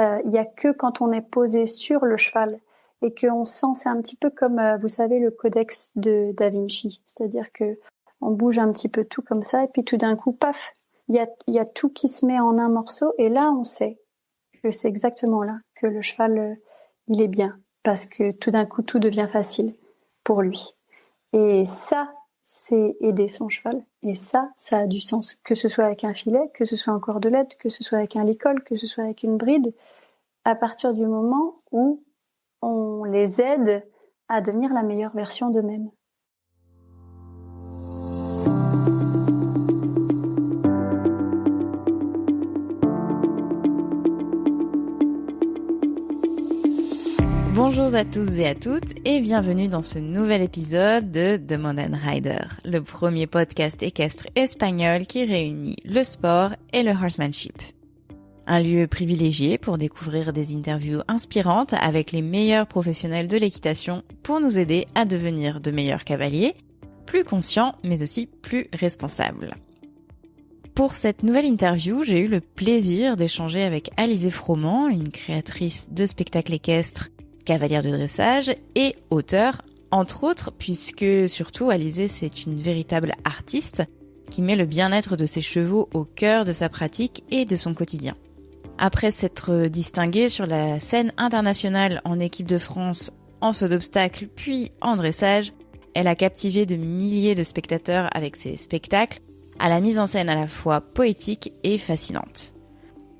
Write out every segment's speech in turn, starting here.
Il y a que quand on est posé sur le cheval et qu'on sent, c'est un petit peu comme, vous savez, le codex de Da Vinci. C'est-à-dire que on bouge un petit peu tout comme ça et puis tout d'un coup, paf, il y a tout qui se met en un morceau et là, on sait que c'est exactement là que le cheval, il est bien parce que tout d'un coup, tout devient facile pour lui. Et ça, c'est aider son cheval. Et ça a du sens. Que ce soit avec un filet, que ce soit en cordelette, que ce soit avec un licol, que ce soit avec une bride, à partir du moment où on les aide à devenir la meilleure version d'eux-mêmes. Bonjour à tous et à toutes et bienvenue dans ce nouvel épisode de The Mountain Rider, le premier podcast équestre espagnol qui réunit le sport et le horsemanship. Un lieu privilégié pour découvrir des interviews inspirantes avec les meilleurs professionnels de l'équitation pour nous aider à devenir de meilleurs cavaliers, plus conscients mais aussi plus responsables. Pour cette nouvelle interview, j'ai eu le plaisir d'échanger avec Alizée Froment, une créatrice de spectacles équestres, cavalière de dressage et auteure, entre autres, puisque surtout Alizée c'est une véritable artiste qui met le bien-être de ses chevaux au cœur de sa pratique et de son quotidien. Après s'être distinguée sur la scène internationale en équipe de France en saut d'obstacle puis en dressage, elle a captivé de milliers de spectateurs avec ses spectacles à la mise en scène à la fois poétique et fascinante.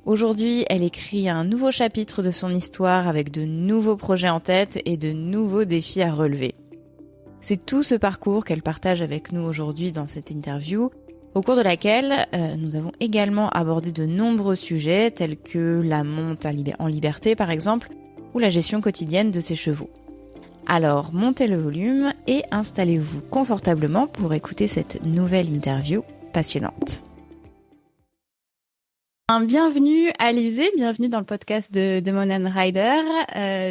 Aujourd'hui, elle écrit un nouveau chapitre de son histoire avec de nouveaux projets en tête et de nouveaux défis à relever. C'est tout ce parcours qu'elle partage avec nous aujourd'hui dans cette interview, au cours de laquelle nous avons également abordé de nombreux sujets tels que la monte en liberté par exemple, ou la gestion quotidienne de ses chevaux. Alors montez le volume et installez-vous confortablement pour écouter cette nouvelle interview passionnante. Bienvenue Alizée, bienvenue dans le podcast de Mountain Rider.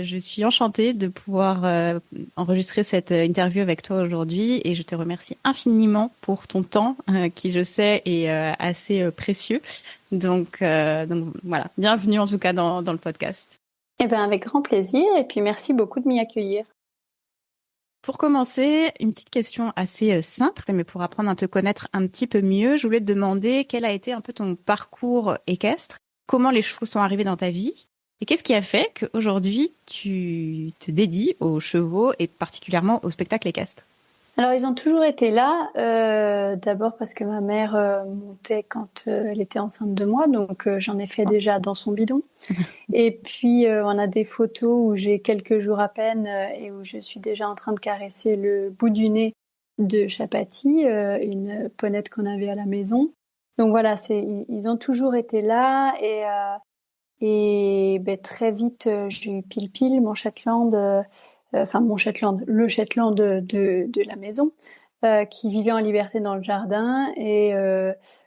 Je suis enchantée de pouvoir enregistrer cette interview avec toi aujourd'hui et je te remercie infiniment pour ton temps qui je sais est assez précieux. Donc voilà, bienvenue en tout cas dans le podcast. Eh bien, avec grand plaisir et puis merci beaucoup de m'y accueillir. Pour commencer, une petite question assez simple, mais pour apprendre à te connaître un petit peu mieux, je voulais te demander quel a été un peu ton parcours équestre, comment les chevaux sont arrivés dans ta vie, et qu'est-ce qui a fait qu'aujourd'hui tu te dédies aux chevaux et particulièrement au spectacle équestre. Alors, ils ont toujours été là, d'abord parce que ma mère montait quand elle était enceinte de moi, donc j'en ai fait déjà dans son bidon. Et puis, on a des photos où j'ai quelques jours à peine et où je suis déjà en train de caresser le bout du nez de Chapati, une ponette qu'on avait à la maison. Donc voilà, ils ont toujours été là et très vite, j'ai eu Pile, mon Shetland, le Shetland de la maison, qui vivait en liberté dans le jardin. Et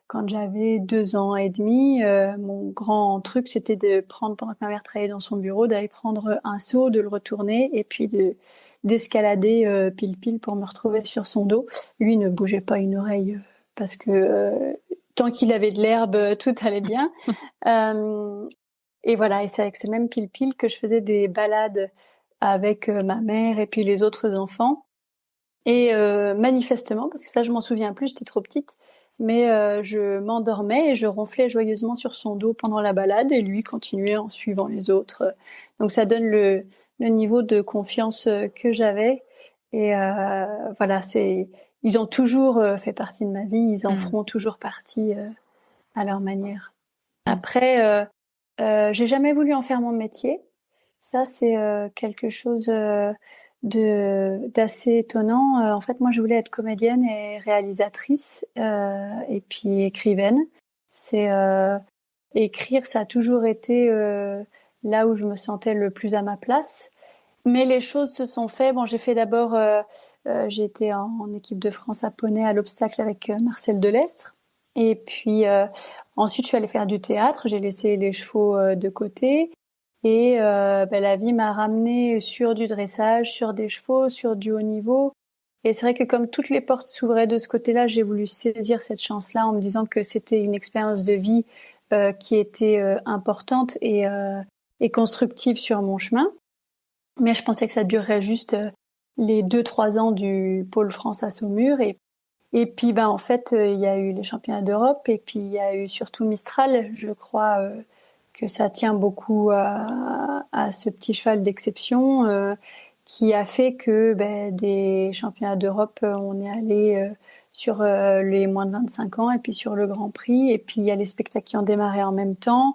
quand j'avais 2 ans et demi, mon grand truc, c'était de prendre, pendant que ma mère travaillait dans son bureau, d'aller prendre un seau, de le retourner et puis d'escalader Pile pour me retrouver sur son dos. Lui ne bougeait pas une oreille parce que tant qu'il avait de l'herbe, tout allait bien. Et voilà, et c'est avec ce même Pile que je faisais des balades avec ma mère et puis les autres enfants. Et manifestement, parce que ça je m'en souviens plus, j'étais trop petite, mais je m'endormais et je ronflais joyeusement sur son dos pendant la balade et lui continuait en suivant les autres. Donc ça donne le niveau de confiance que j'avais. Et voilà, ils ont toujours fait partie de ma vie, ils en feront toujours partie à leur manière. Après, j'ai jamais voulu en faire mon métier. Ça, c'est quelque chose d'assez étonnant. En fait, moi, je voulais être comédienne et réalisatrice et puis écrivaine. Écrire, ça a toujours été là où je me sentais le plus à ma place. Mais les choses se sont faites. Bon, j'ai fait d'abord, j'ai été en équipe de France à poney à l'obstacle avec Marcel Delestre. Et puis ensuite, je suis allée faire du théâtre. J'ai laissé les chevaux de côté. Et la vie m'a ramenée sur du dressage, sur des chevaux, sur du haut niveau. Et c'est vrai que comme toutes les portes s'ouvraient de ce côté-là, j'ai voulu saisir cette chance-là en me disant que c'était une expérience de vie qui était importante et et constructive sur mon chemin. Mais je pensais que ça durerait juste les 2-3 ans du pôle France à Saumur. Et puis, en fait, il y a eu les championnats d'Europe et puis il y a eu surtout Mistral. Je crois que ça tient beaucoup à ce petit cheval d'exception qui a fait que des championnats d'Europe, on est allé sur les moins de 25 ans et puis sur le Grand Prix. Et puis, il y a les spectacles qui ont démarré en même temps.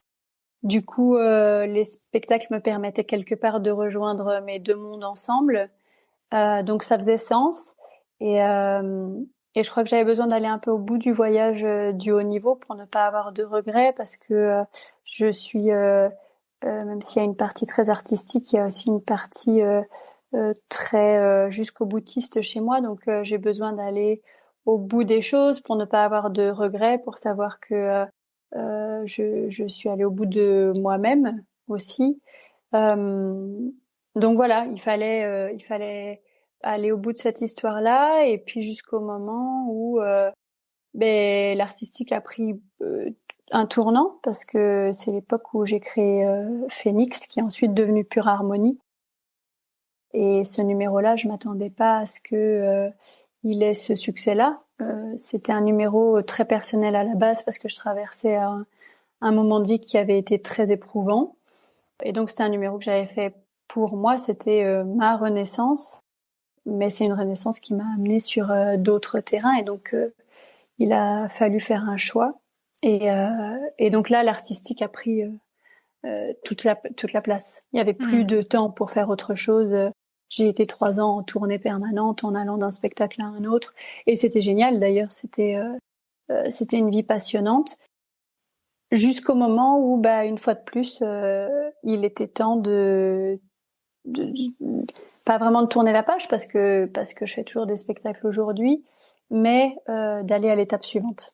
Du coup, les spectacles me permettaient quelque part de rejoindre mes deux mondes ensemble. Donc, ça faisait sens. Et, euh, et je crois que j'avais besoin d'aller un peu au bout du voyage du haut niveau pour ne pas avoir de regrets parce que je suis, même s'il y a une partie très artistique, il y a aussi une partie très jusqu'au boutiste chez moi. Donc, j'ai besoin d'aller au bout des choses pour ne pas avoir de regrets, pour savoir que je suis allée au bout de moi-même aussi. Euh, donc voilà, il fallait aller au bout de cette histoire-là et puis jusqu'au moment où l'artistique a pris un tournant parce que c'est l'époque où j'ai créé Phoenix qui est ensuite devenu Pure Harmonie. Et ce numéro-là, je m'attendais pas à ce que il ait ce succès-là. C'était un numéro très personnel à la base parce que je traversais un moment de vie qui avait été très éprouvant. Et donc c'était un numéro que j'avais fait pour moi, c'était ma renaissance. Mais c'est une renaissance qui m'a amenée sur d'autres terrains et donc il a fallu faire un choix. Et donc là, l'artistique a pris toute la place. Il y avait plus de temps pour faire autre chose. J'ai été 3 ans en tournée permanente, en allant d'un spectacle à un autre, et c'était génial. D'ailleurs, c'était une vie passionnante. Jusqu'au moment où, une fois de plus, il était temps de pas vraiment de tourner la page parce que je fais toujours des spectacles aujourd'hui, mais d'aller à l'étape suivante.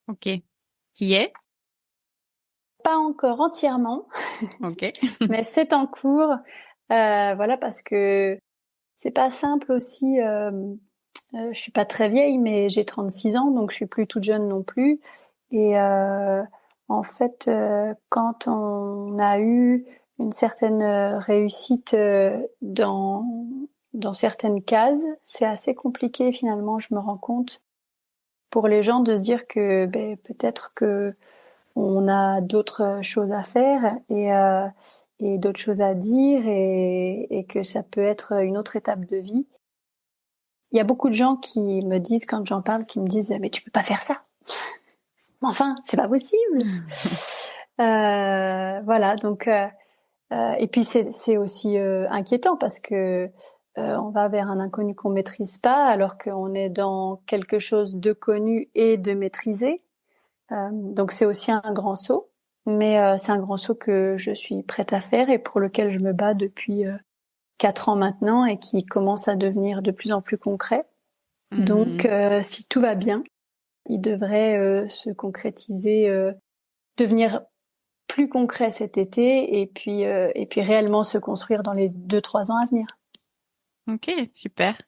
Ok. Qui est? Pas encore entièrement, Ok. mais c'est en cours. Voilà, parce que c'est pas simple aussi. Je suis pas très vieille, mais j'ai 36 ans, donc je suis plus toute jeune non plus. Et en fait, quand on a eu une certaine réussite dans certaines cases, c'est assez compliqué finalement. Je me rends compte pour les gens de se dire que peut-être que on a d'autres choses à faire et d'autres choses à dire et que ça peut être une autre étape de vie. Il y a beaucoup de gens qui me disent, quand j'en parle, qui me disent « mais tu peux pas faire ça ». Enfin, c'est pas possible. Voilà, donc et puis c'est aussi inquiétant parce que on va vers un inconnu qu'on maîtrise pas, alors qu'on est dans quelque chose de connu et de maîtrisé. Donc c'est aussi un grand saut, mais c'est un grand saut que je suis prête à faire et pour lequel je me bats depuis 4 ans maintenant et qui commence à devenir de plus en plus concret. Donc si tout va bien, il devrait se concrétiser, devenir plus concret cet été et puis réellement se construire dans les 2-3 ans à venir. Ok, super.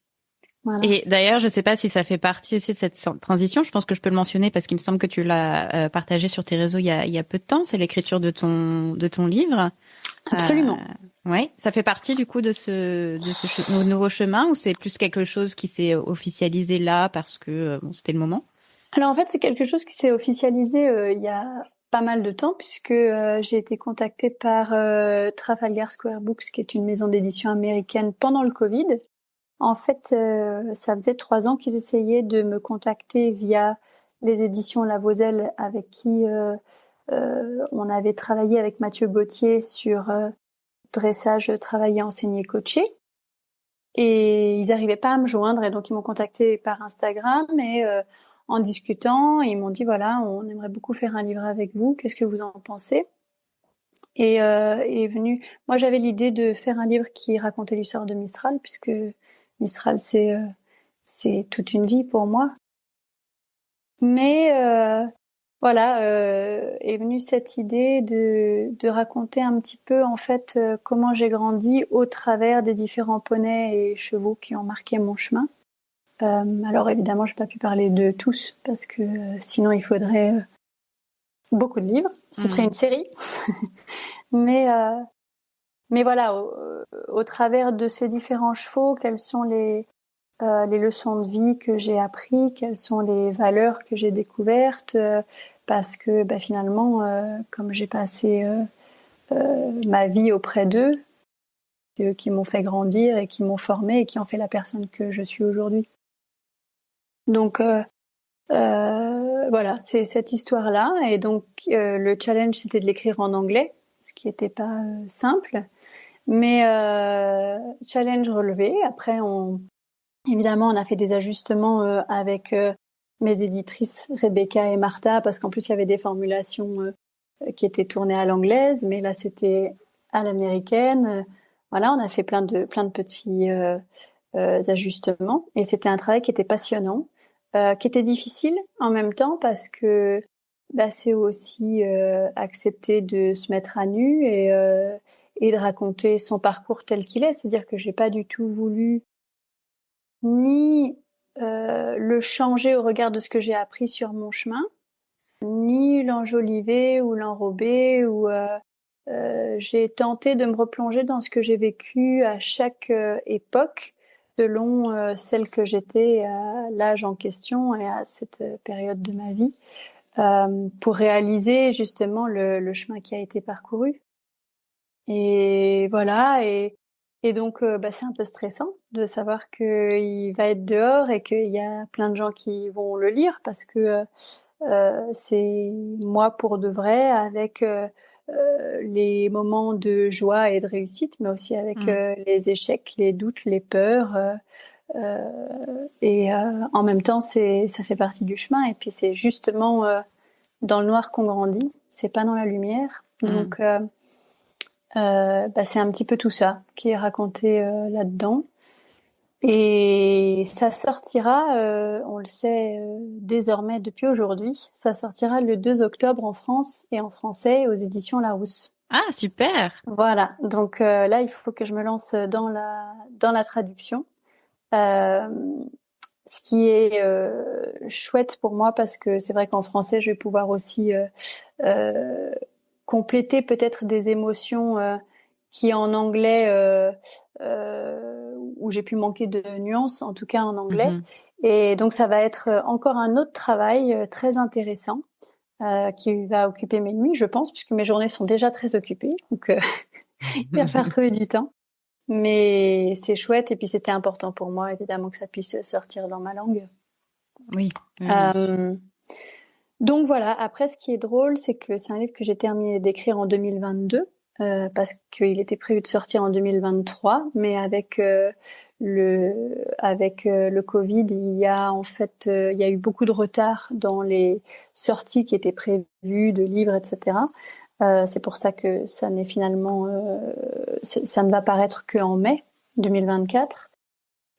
Voilà. Et d'ailleurs, je sais pas si ça fait partie aussi de cette transition. Je pense que je peux le mentionner parce qu'il me semble que tu l'as partagé sur tes réseaux il y a peu de temps. C'est l'écriture de ton livre. Absolument. Ouais, ça fait partie du coup de ce nouveau chemin ou c'est plus quelque chose qui s'est officialisé là parce que bon, c'était le moment? Alors en fait, c'est quelque chose qui s'est officialisé il y a pas mal de temps puisque j'ai été contactée par Trafalgar Square Books, qui est une maison d'édition américaine pendant le Covid. En fait, ça faisait 3 ans qu'ils essayaient de me contacter via les éditions La Voselle avec qui on avait travaillé avec Mathieu Gauthier sur dressage, travailler, enseigner, coacher. Et ils n'arrivaient pas à me joindre et donc ils m'ont contacté par Instagram et en discutant, ils m'ont dit voilà, on aimerait beaucoup faire un livre avec vous, qu'est-ce que vous en pensez? Et est venu, moi j'avais l'idée de faire un livre qui racontait l'histoire de Mistral puisque Mistral c'est toute une vie pour moi. Mais voilà, est venue cette idée de raconter un petit peu en fait comment j'ai grandi au travers des différents poneys et chevaux qui ont marqué mon chemin. Alors évidemment, j'ai pas pu parler de tous parce que sinon il faudrait beaucoup de livres. Ce serait une série. Mais voilà, au travers de ces différents chevaux, quelles sont les leçons de vie que j'ai appris, quelles sont les valeurs que j'ai découvertes, parce que finalement, comme j'ai passé ma vie auprès d'eux, c'est eux qui m'ont fait grandir et qui m'ont formée et qui ont fait la personne que je suis aujourd'hui. Donc voilà, c'est cette histoire-là. Et donc le challenge, c'était de l'écrire en anglais, ce qui n'était pas simple. Mais challenge relevé. Après, évidemment, on a fait des ajustements avec mes éditrices Rebecca et Martha, parce qu'en plus, il y avait des formulations qui étaient tournées à l'anglaise, mais là, c'était à l'américaine. Voilà, on a fait plein de petits ajustements. Et c'était un travail qui était passionnant, qui était difficile en même temps, parce que c'est aussi accepter de se mettre à nu et de raconter son parcours tel qu'il est. C'est-à-dire que j'ai pas du tout voulu ni le changer au regard de ce que j'ai appris sur mon chemin, ni l'enjoliver ou l'enrober. Ou j'ai tenté de me replonger dans ce que j'ai vécu à chaque époque, selon celle que j'étais à l'âge en question et à cette période de ma vie, pour réaliser justement le chemin qui a été parcouru. Et voilà, et donc c'est un peu stressant de savoir qu'il va être dehors et qu'il y a plein de gens qui vont le lire, parce que c'est moi pour de vrai, avec les moments de joie et de réussite, mais aussi avec les échecs, les doutes, les peurs. Et en même temps, ça fait partie du chemin. Et puis c'est justement dans le noir qu'on grandit, c'est pas dans la lumière. Donc c'est un petit peu tout ça qui est raconté là-dedans. Et ça sortira, on le sait désormais depuis aujourd'hui, ça sortira le 2 octobre en France et en français aux éditions Larousse. Ah, super! Voilà, donc là, il faut que je me lance dans la traduction. Ce qui est chouette pour moi, parce que c'est vrai qu'en français, je vais pouvoir aussi compléter peut-être des émotions qui en anglais où j'ai pu manquer de nuances, en tout cas en anglais. Et donc ça va être encore un autre travail très intéressant qui va occuper mes nuits, je pense, puisque mes journées sont déjà très occupées, donc il va falloir trouver du temps. Mais c'est chouette, et puis c'était important pour moi, évidemment, que ça puisse sortir dans ma langue. Oui. Donc voilà, après ce qui est drôle, c'est que c'est un livre que j'ai terminé d'écrire en 2022, parce qu'il était prévu de sortir en 2023, mais avec le Covid, il y a eu beaucoup de retard dans les sorties qui étaient prévues de livres, etc. C'est pour ça que ça n'est finalement ça ne va paraître qu'en mai 2024.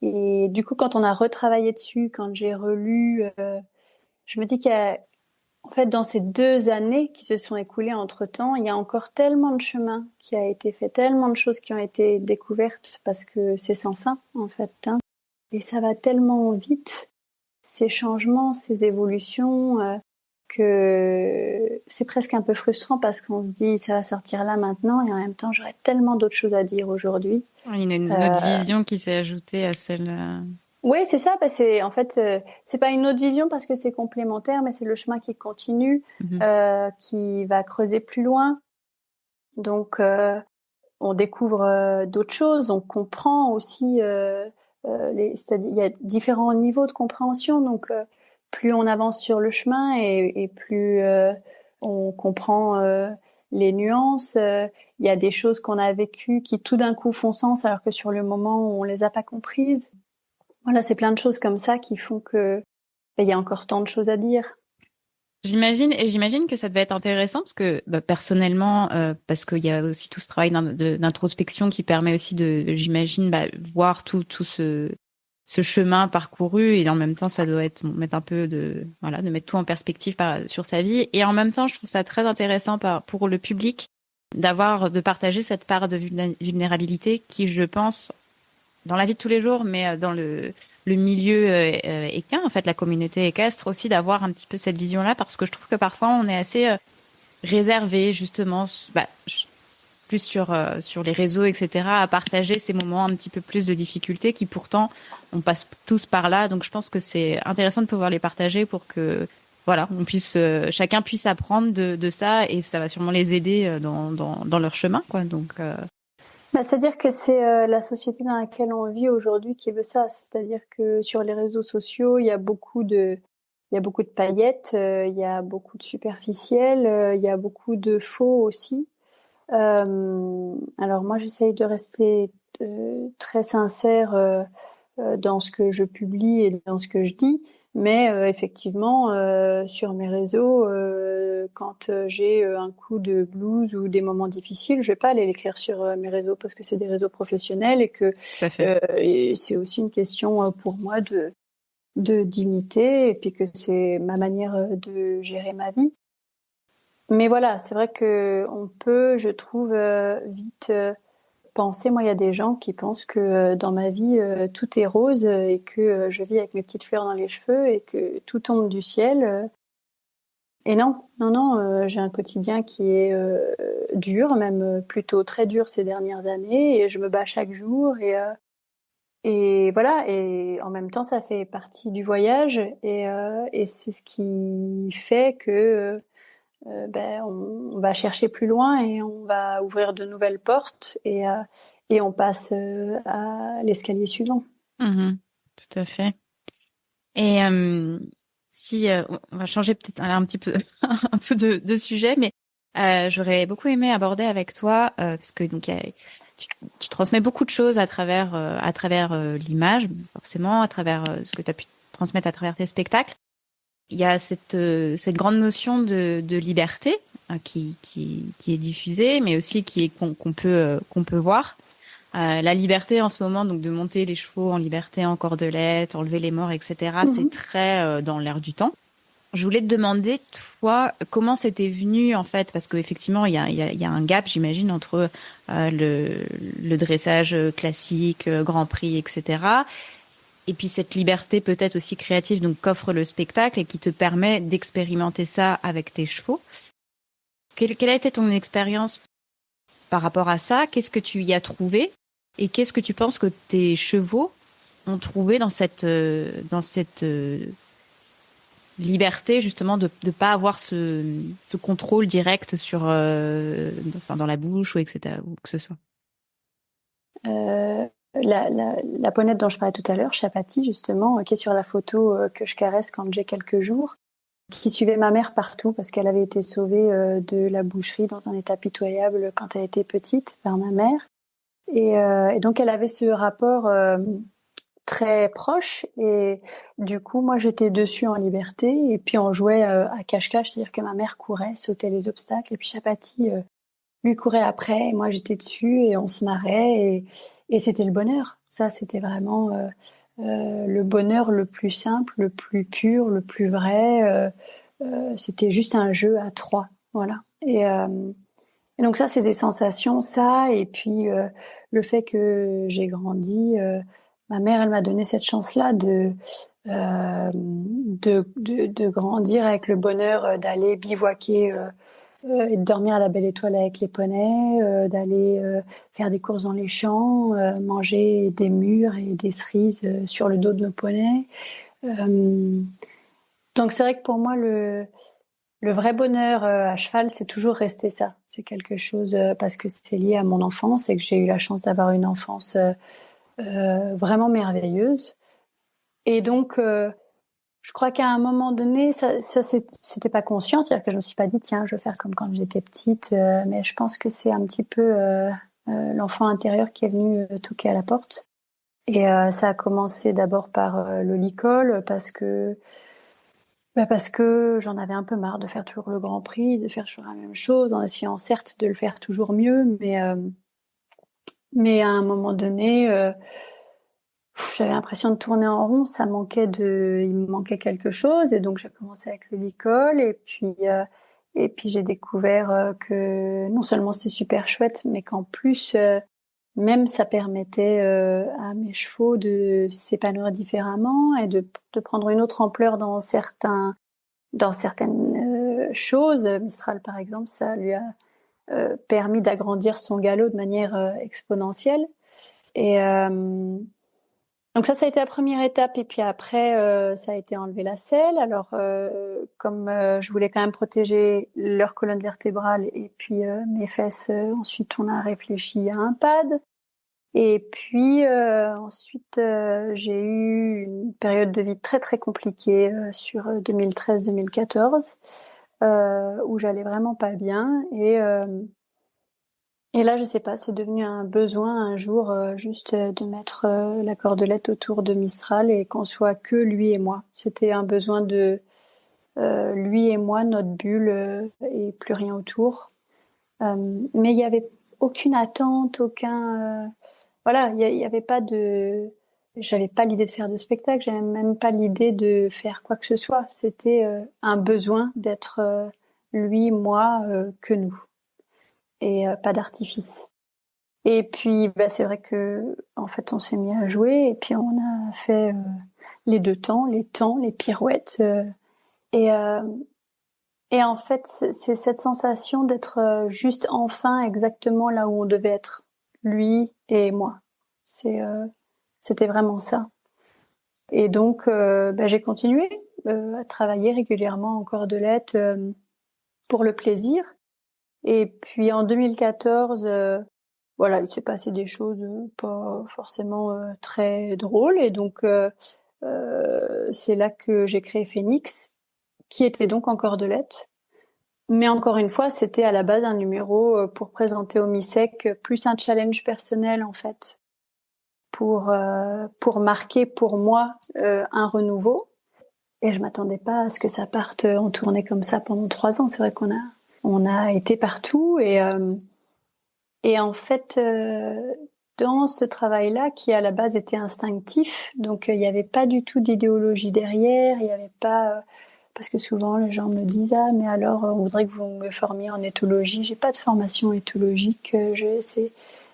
Et du coup, quand on a retravaillé dessus, quand j'ai relu, je me dis qu'il y a, en fait, dans ces 2 années qui se sont écoulées entre-temps, il y a encore tellement de chemin qui a été fait, tellement de choses qui ont été découvertes, parce que c'est sans fin, en fait. Et ça va tellement vite, ces changements, ces évolutions, que c'est presque un peu frustrant, parce qu'on se dit ça va sortir là maintenant, et en même temps j'aurais tellement d'autres choses à dire aujourd'hui. Il y a une autre vision qui s'est ajoutée à celle. Oui, c'est ça. C'est en fait c'est pas une autre vision, parce que c'est complémentaire, mais c'est le chemin qui continue, qui va creuser plus loin. Donc on découvre d'autres choses, on comprend aussi c'est-à-dire, il y a différents niveaux de compréhension, donc plus on avance sur le chemin, et plus on comprend les nuances. Il y a des choses qu'on a vécues qui tout d'un coup font sens, alors que sur le moment on les a pas comprises. Voilà, c'est plein de choses comme ça qui font que il y a encore tant de choses à dire. J'imagine que ça devait être intéressant, parce que personnellement, parce qu'il y a aussi tout ce travail d'introspection qui permet aussi j'imagine, voir tout ce chemin parcouru, et en même temps ça doit mettre un peu de mettre tout en perspective sur sa vie. Et en même temps, je trouve ça très intéressant pour le public de partager cette part de vulnérabilité qui, je pense, dans la vie de tous les jours, mais dans le milieu équin, en fait, la communauté équestre aussi, d'avoir un petit peu cette vision-là, parce que je trouve que parfois on est assez réservé justement, plus sur les réseaux, etc., à partager ces moments un petit peu plus de difficultés qui pourtant on passe tous par là. Donc je pense que c'est intéressant de pouvoir les partager pour que voilà, on puisse chacun puisse apprendre de ça et ça va sûrement les aider dans leur chemin, quoi. Donc C'est-à-dire que c'est la société dans laquelle on vit aujourd'hui qui veut ça. C'est-à-dire que sur les réseaux sociaux, il y a beaucoup de paillettes, il y a beaucoup de superficiel, il y a beaucoup de faux aussi. Alors moi, j'essaye de rester très sincère dans ce que je publie et dans ce que je dis. Mais effectivement, sur mes réseaux, quand j'ai un coup de blues ou des moments difficiles, je vais pas aller l'écrire sur mes réseaux parce que c'est des réseaux professionnels et que tout à fait. et c'est aussi une question pour moi de dignité et puis que c'est ma manière de gérer ma vie. Mais voilà, c'est vrai que on peut, je trouve, vite penser. Moi, il y a des gens qui pensent que dans ma vie, tout est rose et que je vis avec mes petites fleurs dans les cheveux et que tout tombe du ciel. Et non, non, non, j'ai un quotidien qui est dur, même plutôt très dur ces dernières années, et je me bats chaque jour. Et voilà, et en même temps, ça fait partie du voyage, et c'est ce qui fait que on va chercher plus loin et on va ouvrir de nouvelles portes et on passe à l'escalier suivant. Mhm, tout à fait. Et si on va changer peut-être un petit peu un peu de sujet, mais j'aurais beaucoup aimé aborder avec toi parce que donc tu, tu transmets beaucoup de choses à travers l'image, forcément, à travers ce que tu as pu transmettre à travers tes spectacles. Il y a cette grande notion de liberté qui est diffusée, mais aussi qu'on peut voir. La liberté en ce moment, donc de monter les chevaux en liberté en cordelette, enlever les morts, etc. C'est Mhm. très dans l'air du temps. Je voulais te demander, toi, comment c'était venu en fait, parce qu'effectivement, il y a un gap, j'imagine, entre le dressage classique, Grand Prix, etc. Et puis cette liberté peut-être aussi créative, donc qu'offre le spectacle et qui te permet d'expérimenter ça avec tes chevaux. Quelle a été ton expérience par rapport à ça? Qu'est-ce que tu y as trouvé? Et qu'est-ce que tu penses que tes chevaux ont trouvé dans cette liberté justement de ne pas avoir ce contrôle direct sur, enfin dans la bouche ou etc. ou que ce soit. La ponette dont je parlais tout à l'heure, Chapati justement, qui est sur la photo que je caresse quand j'ai quelques jours, qui suivait ma mère partout parce qu'elle avait été sauvée de la boucherie dans un état pitoyable quand elle était petite par ma mère. Et donc elle avait ce rapport très proche et du coup moi j'étais dessus en liberté et puis on jouait à cache-cache, c'est-à-dire que ma mère courait, sautait les obstacles et puis Chapati lui courait après et moi j'étais dessus et on se marrait et c'était le bonheur. Ça c'était vraiment le bonheur le plus simple, le plus pur, le plus vrai. C'était juste un jeu à trois, voilà. Et donc ça c'est des sensations, ça et puis le fait que j'ai grandi. Ma mère, elle m'a donné cette chance-là de grandir avec le bonheur d'aller bivouaquer et de dormir à la Belle Étoile avec les poneys, d'aller faire des courses dans les champs, manger des mûres et des cerises sur le dos de nos poneys. Euh, donc c'est vrai que pour moi, le vrai bonheur à cheval, c'est toujours resté ça. C'est quelque chose parce que c'est lié à mon enfance et que j'ai eu la chance d'avoir une enfance vraiment merveilleuse. Et donc, je crois qu'à un moment donné, ça c'était pas conscient, c'est-à-dire que je me suis pas dit tiens, je vais faire comme quand j'étais petite, mais je pense que c'est un petit peu l'enfant intérieur qui est venu toquer à la porte. Et ça a commencé d'abord par le licol parce que j'en avais un peu marre de faire toujours le Grand Prix, de faire toujours la même chose, en essayant certes de le faire toujours mieux, mais à un moment donné, j'avais l'impression de tourner en rond, il me manquait quelque chose, et donc j'ai commencé avec le licol, et puis j'ai découvert que non seulement c'était super chouette, mais qu'en plus même ça permettait à mes chevaux de s'épanouir différemment et de prendre une autre ampleur dans certaines choses. Mistral, par exemple, ça lui a permis d'agrandir son galop de manière exponentielle. Et donc ça a été la première étape. Et puis après, ça a été enlever la selle. Alors, comme je voulais quand même protéger leur colonne vertébrale et puis mes fesses, ensuite on a réfléchi à un pad. Et puis ensuite, j'ai eu une période de vie très très compliquée sur 2013-2014, où j'allais vraiment pas bien. Et là, je sais pas, c'est devenu un besoin un jour juste de mettre la cordelette autour de Mistral et qu'on soit que lui et moi. C'était un besoin de lui et moi, notre bulle et plus rien autour. Mais il y avait aucune attente, voilà, il y avait pas de, j'avais pas l'idée de faire de spectacle, j'avais même pas l'idée de faire quoi que ce soit. C'était un besoin d'être lui, moi, que nous, et pas d'artifice. Et puis, bah, c'est vrai que, en fait, on s'est mis à jouer et puis on a fait les deux temps, les pirouettes. Et, euh, et en fait, c'est cette sensation d'être juste enfin exactement là où on devait être, lui et moi. C'était vraiment ça. Et donc, bah, j'ai continué à travailler régulièrement en cordelette pour le plaisir. Et puis en 2014, voilà, il s'est passé des choses pas forcément très drôles. Et donc, c'est là que j'ai créé Phoenix, qui était donc en cordelette. Mais encore une fois, c'était à la base un numéro pour présenter au MISEC plus un challenge personnel, en fait, pour marquer pour moi un renouveau. Et je m'attendais pas à ce que ça parte en tournée comme ça pendant 3 ans. C'est vrai qu'on a été partout et en fait, dans ce travail-là, qui à la base était instinctif, donc il n'y avait pas du tout d'idéologie derrière, il n'y avait pas... parce que souvent les gens me disent ah mais alors on voudrait que vous me formiez en éthologie. J'ai pas de formation éthologique,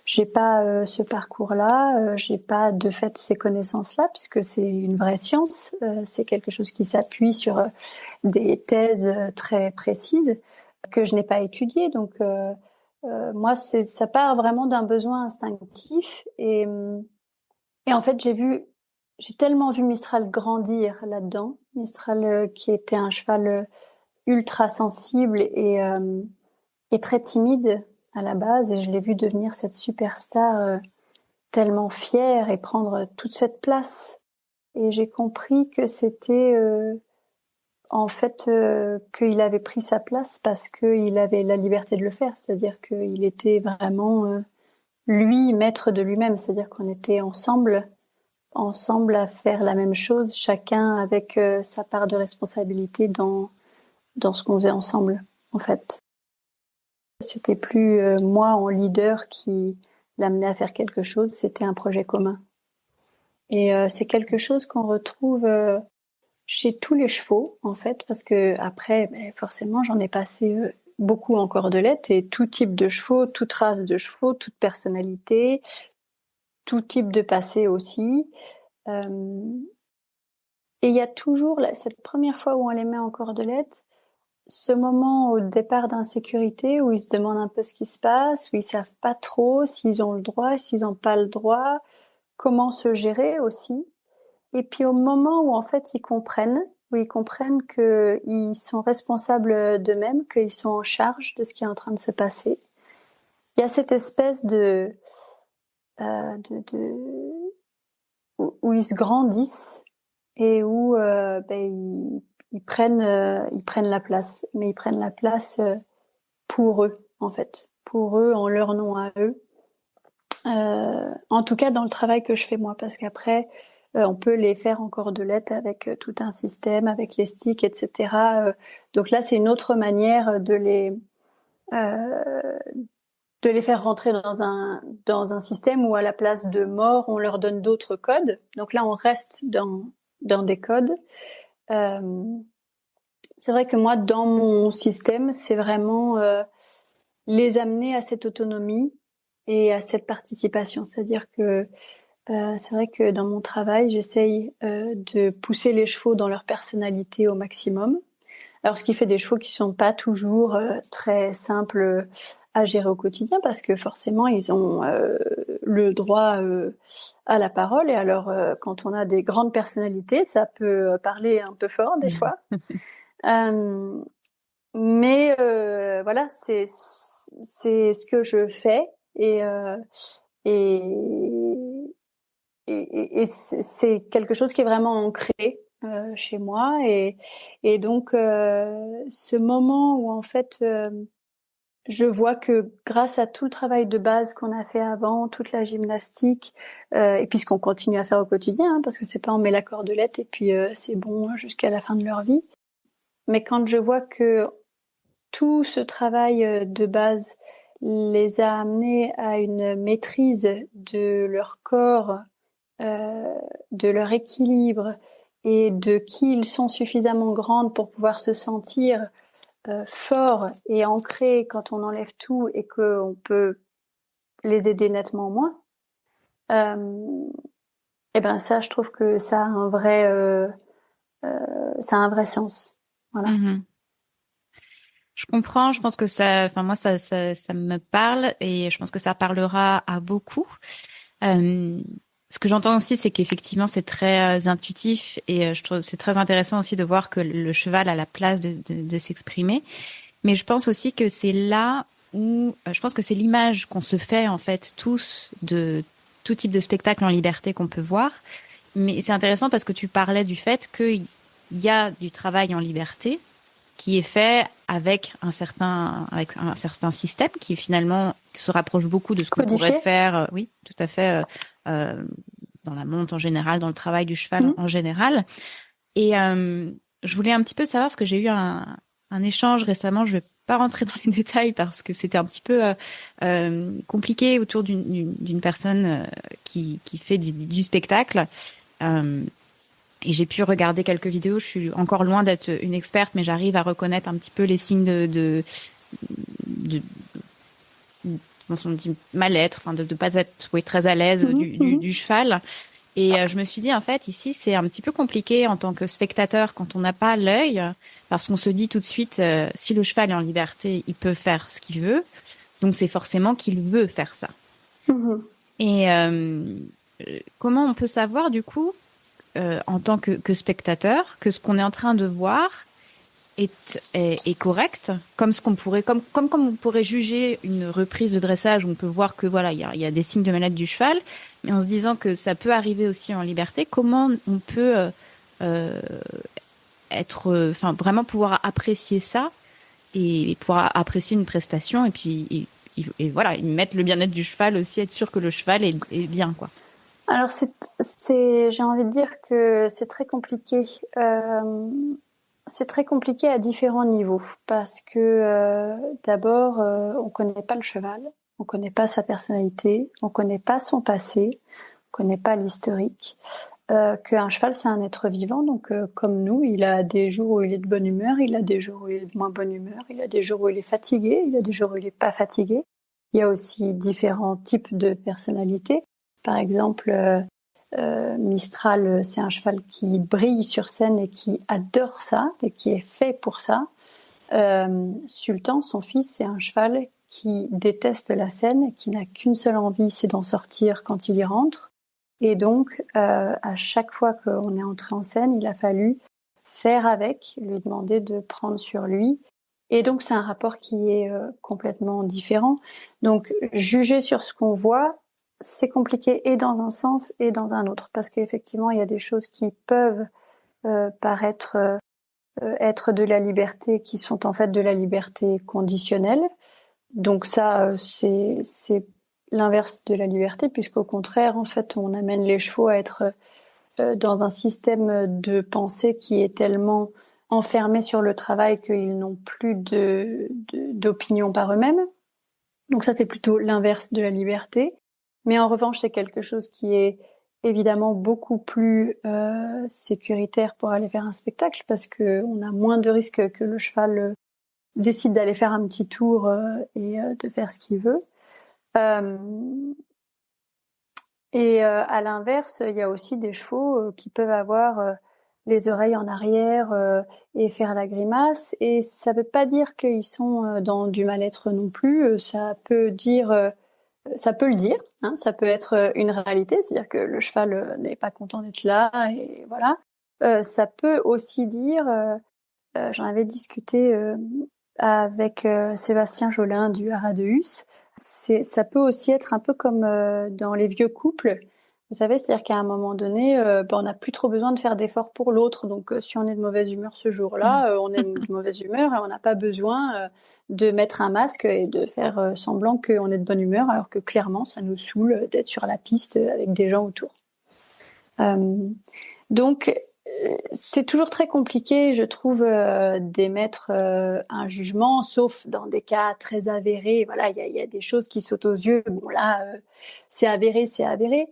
j'ai pas ce parcours-là, j'ai pas de fait ces connaissances-là puisque c'est une vraie science, c'est quelque chose qui s'appuie sur des thèses très précises que je n'ai pas étudiées. Donc moi, ça part vraiment d'un besoin instinctif et en fait, j'ai tellement vu Mistral grandir là-dedans. Mistral qui était un cheval ultra sensible et très timide à la base, et je l'ai vu devenir cette superstar tellement fière et prendre toute cette place. Et j'ai compris que c'était en fait qu'il avait pris sa place parce qu'il avait la liberté de le faire, c'est-à-dire qu'il était vraiment lui maître de lui-même, c'est-à-dire qu'on était ensemble à faire la même chose, chacun avec sa part de responsabilité dans ce qu'on faisait ensemble, en fait. C'était plus moi en leader qui l'amenait à faire quelque chose, c'était un projet commun. Et c'est quelque chose qu'on retrouve chez tous les chevaux, en fait, parce que après, forcément, j'en ai passé beaucoup en cordelette et tout type de chevaux, toute race de chevaux, toute personnalité, tout type de passé aussi. Et il y a toujours, cette première fois où on les met en cordelette, ce moment au départ d'insécurité où ils se demandent un peu ce qui se passe, où ils savent pas trop s'ils ont le droit, s'ils n'ont pas le droit, comment se gérer aussi. Et puis au moment où en fait où ils comprennent qu'ils sont responsables d'eux-mêmes, qu'ils sont en charge de ce qui est en train de se passer, il y a cette espèce où ils se grandissent et où ils prennent la place, mais ils prennent la place pour eux en fait, pour eux en leur nom à eux. En tout cas dans le travail que je fais moi, parce qu'après on peut les faire en cordelette avec tout un système, avec les sticks, etc. Donc là c'est une autre manière de les faire rentrer dans un système où à la place de mort, on leur donne d'autres codes. Donc là, on reste dans des codes. C'est vrai que moi, dans mon système, c'est vraiment les amener à cette autonomie et à cette participation. C'est-à-dire que c'est vrai que dans mon travail, j'essaye de pousser les chevaux dans leur personnalité au maximum, Alors, ce qui fait des chevaux qui sont pas toujours très simples à gérer au quotidien, parce que forcément, ils ont le droit à la parole. Et alors, quand on a des grandes personnalités, ça peut parler un peu fort des fois. Mais voilà, c'est ce que je fais et et c'est quelque chose qui est vraiment ancré chez moi et donc ce moment où en fait je vois que grâce à tout le travail de base qu'on a fait avant, toute la gymnastique et puis ce qu'on continue à faire au quotidien, hein, parce que c'est pas on met la cordelette et puis c'est bon jusqu'à la fin de leur vie. Mais quand je vois que tout ce travail de base les a amenés à une maîtrise de leur corps, de leur équilibre et de qui ils sont suffisamment grandes pour pouvoir se sentir forts et ancrés quand on enlève tout et qu'on peut les aider nettement moins. Et ben ça, je trouve que ça a un vrai sens. Voilà. Mhm. Je comprends. Je pense que enfin moi ça me parle et je pense que ça parlera à beaucoup. Ce que j'entends aussi, c'est qu'effectivement c'est très intuitif et je trouve c'est très intéressant aussi de voir que le cheval a la place de s'exprimer. Mais je pense aussi que c'est là où je pense que c'est l'image qu'on se fait en fait tous de tout type de spectacle en liberté qu'on peut voir. Mais c'est intéressant parce que tu parlais du fait qu'il y a du travail en liberté qui est fait avec un certain système qui finalement se rapproche beaucoup de ce qu'on pourrait Codifié. faire, oui, tout à fait, dans la monte en général, dans le travail du cheval en général. Et je voulais un petit peu savoir, parce que j'ai eu un échange récemment, je vais pas rentrer dans les détails parce que c'était un petit peu compliqué autour d'une personne qui fait du spectacle. Euh, et j'ai pu regarder quelques vidéos. Je suis encore loin d'être une experte, mais j'arrive à reconnaître un petit peu les signes de comment on dit, mal-être, enfin de pas être très à l'aise du cheval. Et je me suis dit, en fait, ici, c'est un petit peu compliqué en tant que spectateur quand on n'a pas l'œil, parce qu'on se dit tout de suite, si le cheval est en liberté, il peut faire ce qu'il veut. Donc, c'est forcément qu'il veut faire ça. Et comment on peut savoir, du coup, en tant que spectateur, que ce qu'on est en train de voir est correct, comme ce qu'on pourrait, comme on pourrait juger une reprise de dressage où on peut voir que voilà, il y a des signes de maladie du cheval, mais en se disant que ça peut arriver aussi en liberté, comment on peut euh, enfin vraiment pouvoir apprécier ça et pouvoir apprécier une prestation et puis et voilà, et mettre le bien-être du cheval aussi, être sûr que le cheval est bien quoi. Alors j'ai envie de dire que c'est très compliqué. C'est très compliqué à différents niveaux parce que d'abord, on connaît pas le cheval, on connaît pas sa personnalité, on connaît pas son passé, on connaît pas l'historique. Qu'un cheval, c'est un être vivant, donc comme nous, il a des jours où il est de bonne humeur, il a des jours où il est de moins bonne humeur, il a des jours où il est fatigué, il a des jours où il est pas fatigué. Il y a aussi différents types de personnalités. Par exemple, Mistral, c'est un cheval qui brille sur scène et qui adore ça et qui est fait pour ça. Sultan, son fils, c'est un cheval qui déteste la scène, qui n'a qu'une seule envie, c'est d'en sortir quand il y rentre. Et donc, à chaque fois qu'on est entré en scène, il a fallu faire avec, lui demander de prendre sur lui. Et donc, c'est un rapport qui est complètement différent. Donc, juger sur ce qu'on voit, c'est compliqué et dans un sens et dans un autre, parce qu'effectivement, il y a des choses qui peuvent paraître être de la liberté, qui sont en fait de la liberté conditionnelle. Donc ça, c'est l'inverse de la liberté, puisqu'au contraire, en fait, on amène les chevaux à être dans un système de pensée qui est tellement enfermé sur le travail qu'ils n'ont plus d'opinion par eux-mêmes. Donc ça, c'est plutôt l'inverse de la liberté. Mais en revanche, c'est quelque chose qui est évidemment beaucoup plus sécuritaire pour aller faire un spectacle parce que on a moins de risques que le cheval décide d'aller faire un petit tour et de faire ce qu'il veut. Euh, et à l'inverse, il y a aussi des chevaux qui peuvent avoir les oreilles en arrière et faire la grimace. Et ça veut pas dire qu'ils sont dans du mal-être non plus. Ça peut le dire, hein, ça peut être une réalité, c'est-à-dire que le cheval n'est pas content d'être là et voilà. Ça peut aussi dire, j'en avais discuté avec Sébastien Jolin du Haras de Hus. Ça peut aussi être un peu comme dans les vieux couples. Vous savez, c'est-à-dire qu'à un moment donné, on n'a plus trop besoin de faire d'efforts pour l'autre. Donc, si on est de mauvaise humeur ce jour-là, on est de mauvaise humeur et on n'a pas besoin de mettre un masque et de faire semblant qu'on est de bonne humeur, alors que clairement, ça nous saoule d'être sur la piste avec des gens autour. Donc, c'est toujours très compliqué, je trouve, d'émettre un jugement, sauf dans des cas très avérés. Voilà, il y a des choses qui sautent aux yeux. Bon là, c'est avéré, c'est avéré.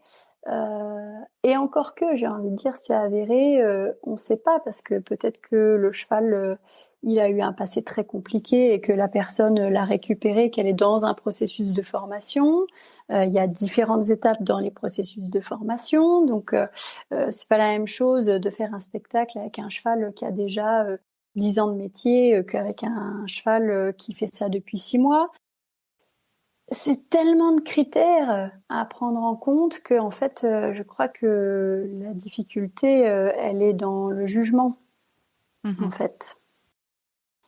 Et encore que, j'ai envie de dire, c'est avéré, on ne sait pas parce que peut-être que le cheval, il a eu un passé très compliqué et que la personne l'a récupéré, qu'elle est dans un processus de formation. Il y a différentes étapes dans les processus de formation, donc c'est pas la même chose de faire un spectacle avec un cheval qui a déjà 10 ans de métier qu'avec un cheval qui fait ça depuis 6 mois. C'est tellement de critères à prendre en compte que, en fait, je crois que la difficulté, elle est dans le jugement, en fait.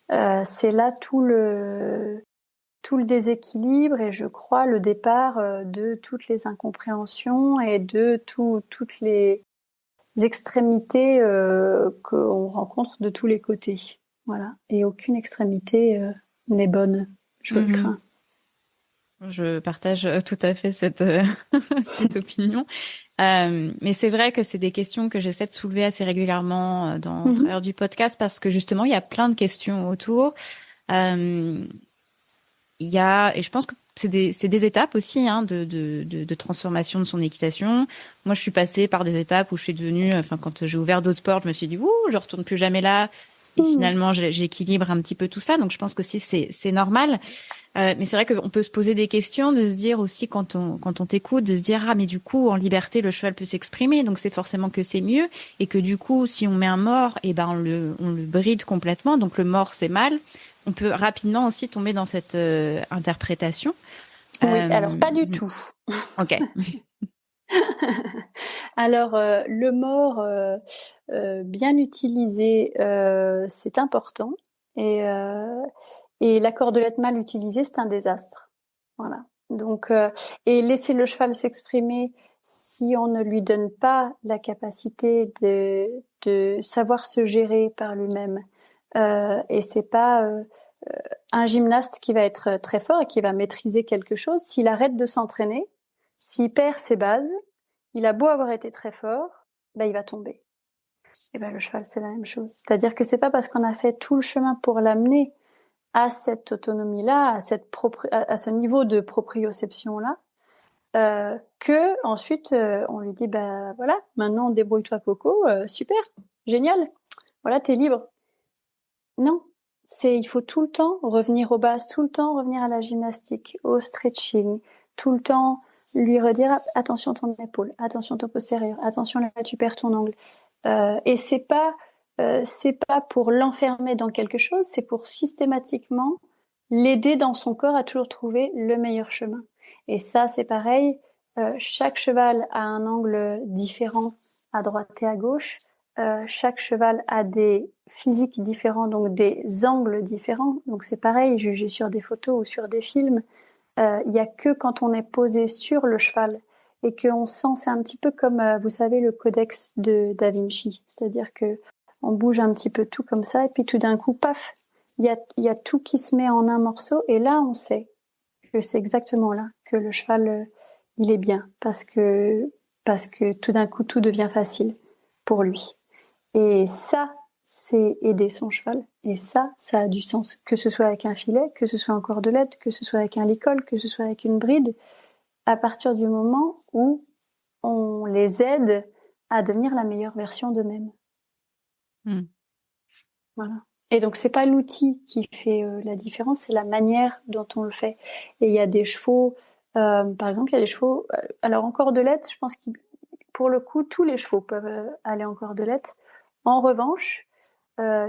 C'est là tout le déséquilibre et je crois le départ de toutes les incompréhensions et de toutes les extrémités qu'on rencontre de tous les côtés. Voilà. Et aucune extrémité n'est bonne, je le crains. Je partage tout à fait cette cette opinion. Mais c'est vrai que c'est des questions que j'essaie de soulever assez régulièrement au travers du podcast parce que justement, il y a plein de questions autour. Il y a, et je pense que c'est des étapes aussi hein, de transformation de son équitation. Moi, je suis passée par des étapes où je suis devenue, enfin, quand j'ai ouvert d'autres sports, je me suis dit, ouh, je retourne plus jamais là. Et finalement, j'équilibre un petit peu tout ça. Donc, je pense qu'aussi c'est normal. Mais c'est vrai qu'on peut se poser des questions, de se dire aussi quand on t'écoute, de se dire ah mais du coup en liberté le cheval peut s'exprimer, donc c'est forcément que c'est mieux et que du coup si on met un mort, et ben on le bride complètement, donc le mort c'est mal. On peut rapidement aussi tomber dans cette interprétation. Oui, alors pas du tout. Ok. Alors le mort bien utilisé, c'est important et la cordelette mal utilisée, c'est un désastre. Voilà. Donc et laisser le cheval s'exprimer si on ne lui donne pas la capacité de savoir se gérer par lui-même. Et c'est pas un gymnaste qui va être très fort et qui va maîtriser quelque chose. S'il arrête de s'entraîner, s'il perd ses bases, il a beau avoir été très fort, ben il va tomber. Et ben le cheval c'est la même chose. C'est-à-dire que c'est pas parce qu'on a fait tout le chemin pour l'amener à cette autonomie-là, à ce niveau de proprioception-là, que ensuite on lui dit ben voilà, maintenant débrouille-toi Coco, super, génial, voilà t'es libre. Non, il faut tout le temps revenir aux bases, tout le temps revenir à la gymnastique, au stretching, tout le temps lui redire attention ton épaule, attention ton postérieur, attention là tu perds ton angle. Et c'est pas pour l'enfermer dans quelque chose, c'est pour systématiquement l'aider dans son corps à toujours trouver le meilleur chemin. Et ça c'est pareil, chaque cheval a un angle différent à droite et à gauche. Chaque cheval a des physiques différents, donc des angles différents. Donc c'est pareil, jugé sur des photos ou sur des films. Il y a que quand on est posé sur le cheval et qu'on sent, c'est un petit peu comme, vous savez, le codex de Da Vinci. C'est-à-dire que on bouge un petit peu tout comme ça et puis tout d'un coup, paf, il y a tout qui se met en un morceau et là, on sait que c'est exactement là que le cheval, il est bien parce que tout d'un coup, tout devient facile pour lui. Et ça, c'est aider son cheval. Et ça a du sens. Que ce soit avec un filet, que ce soit en cordelette, que ce soit avec un licol, que ce soit avec une bride, à partir du moment où on les aide à devenir la meilleure version d'eux-mêmes. Voilà. Et donc c'est pas l'outil qui fait la différence, c'est la manière dont on le fait. Et il y a des chevaux, par exemple, il y a des chevaux. Alors en cordelette, je pense que pour le coup, tous les chevaux peuvent aller en cordelette. En revanche,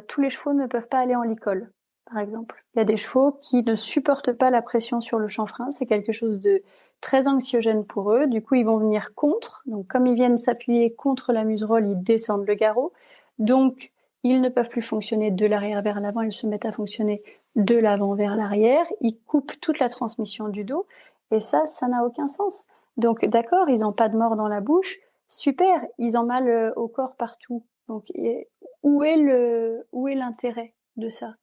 tous les chevaux ne peuvent pas aller en licol, par exemple. Il y a des chevaux qui ne supportent pas la pression sur le chanfrein. C'est quelque chose de très anxiogène pour eux. Du coup, ils vont venir contre. Donc, comme ils viennent s'appuyer contre la muserolle, ils descendent le garrot. Donc, ils ne peuvent plus fonctionner de l'arrière vers l'avant. Ils se mettent à fonctionner de l'avant vers l'arrière. Ils coupent toute la transmission du dos. Et ça n'a aucun sens. Donc, d'accord, ils n'ont pas de mort dans la bouche. Super, ils ont mal au corps partout. Donc, où est l'intérêt de ça?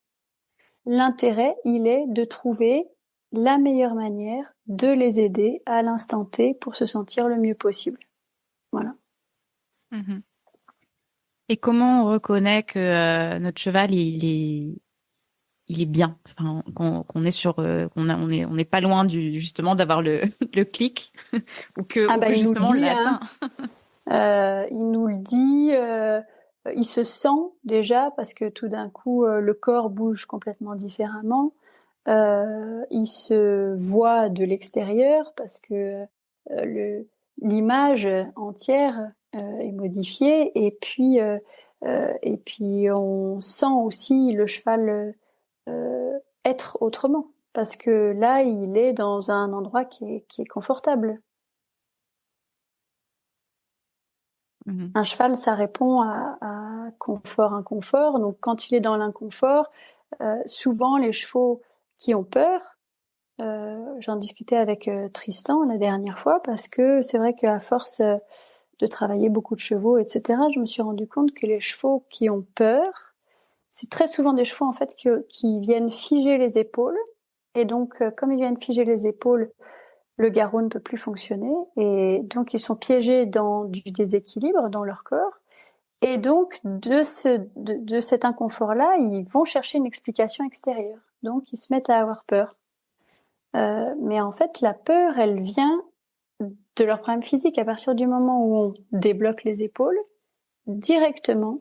L'intérêt, il est de trouver la meilleure manière de les aider à l'instant T pour se sentir le mieux possible. Voilà. Mhm. Et comment on reconnaît que notre cheval il est bien, enfin, qu'on est sur, on est pas loin justement d'avoir le le clic ou que Il nous le justement on dit, l'a hein. atteint. Il nous le dit. Il se sent déjà parce que tout d'un coup le corps bouge complètement différemment. Il se voit de l'extérieur parce que l'image entière est modifiée et puis on sent aussi le cheval être autrement parce que là il est dans un endroit qui est confortable. Mhm. Un cheval, ça répond à confort, inconfort. Donc quand il est dans l'inconfort, souvent les chevaux qui ont peur, j'en discutais avec Tristan la dernière fois parce que c'est vrai qu'à force de travailler beaucoup de chevaux, etc., je me suis rendu compte que les chevaux qui ont peur, c'est très souvent des chevaux en fait qui viennent figer les épaules. Et donc, comme ils viennent figer les épaules, le garrot ne peut plus fonctionner. Et donc, ils sont piégés dans du déséquilibre dans leur corps. Et donc, de cet inconfort-là, ils vont chercher une explication extérieure. Donc, ils se mettent à avoir peur. Mais en fait, la peur, elle vient de leur problème physique. À partir du moment où on débloque les épaules, directement,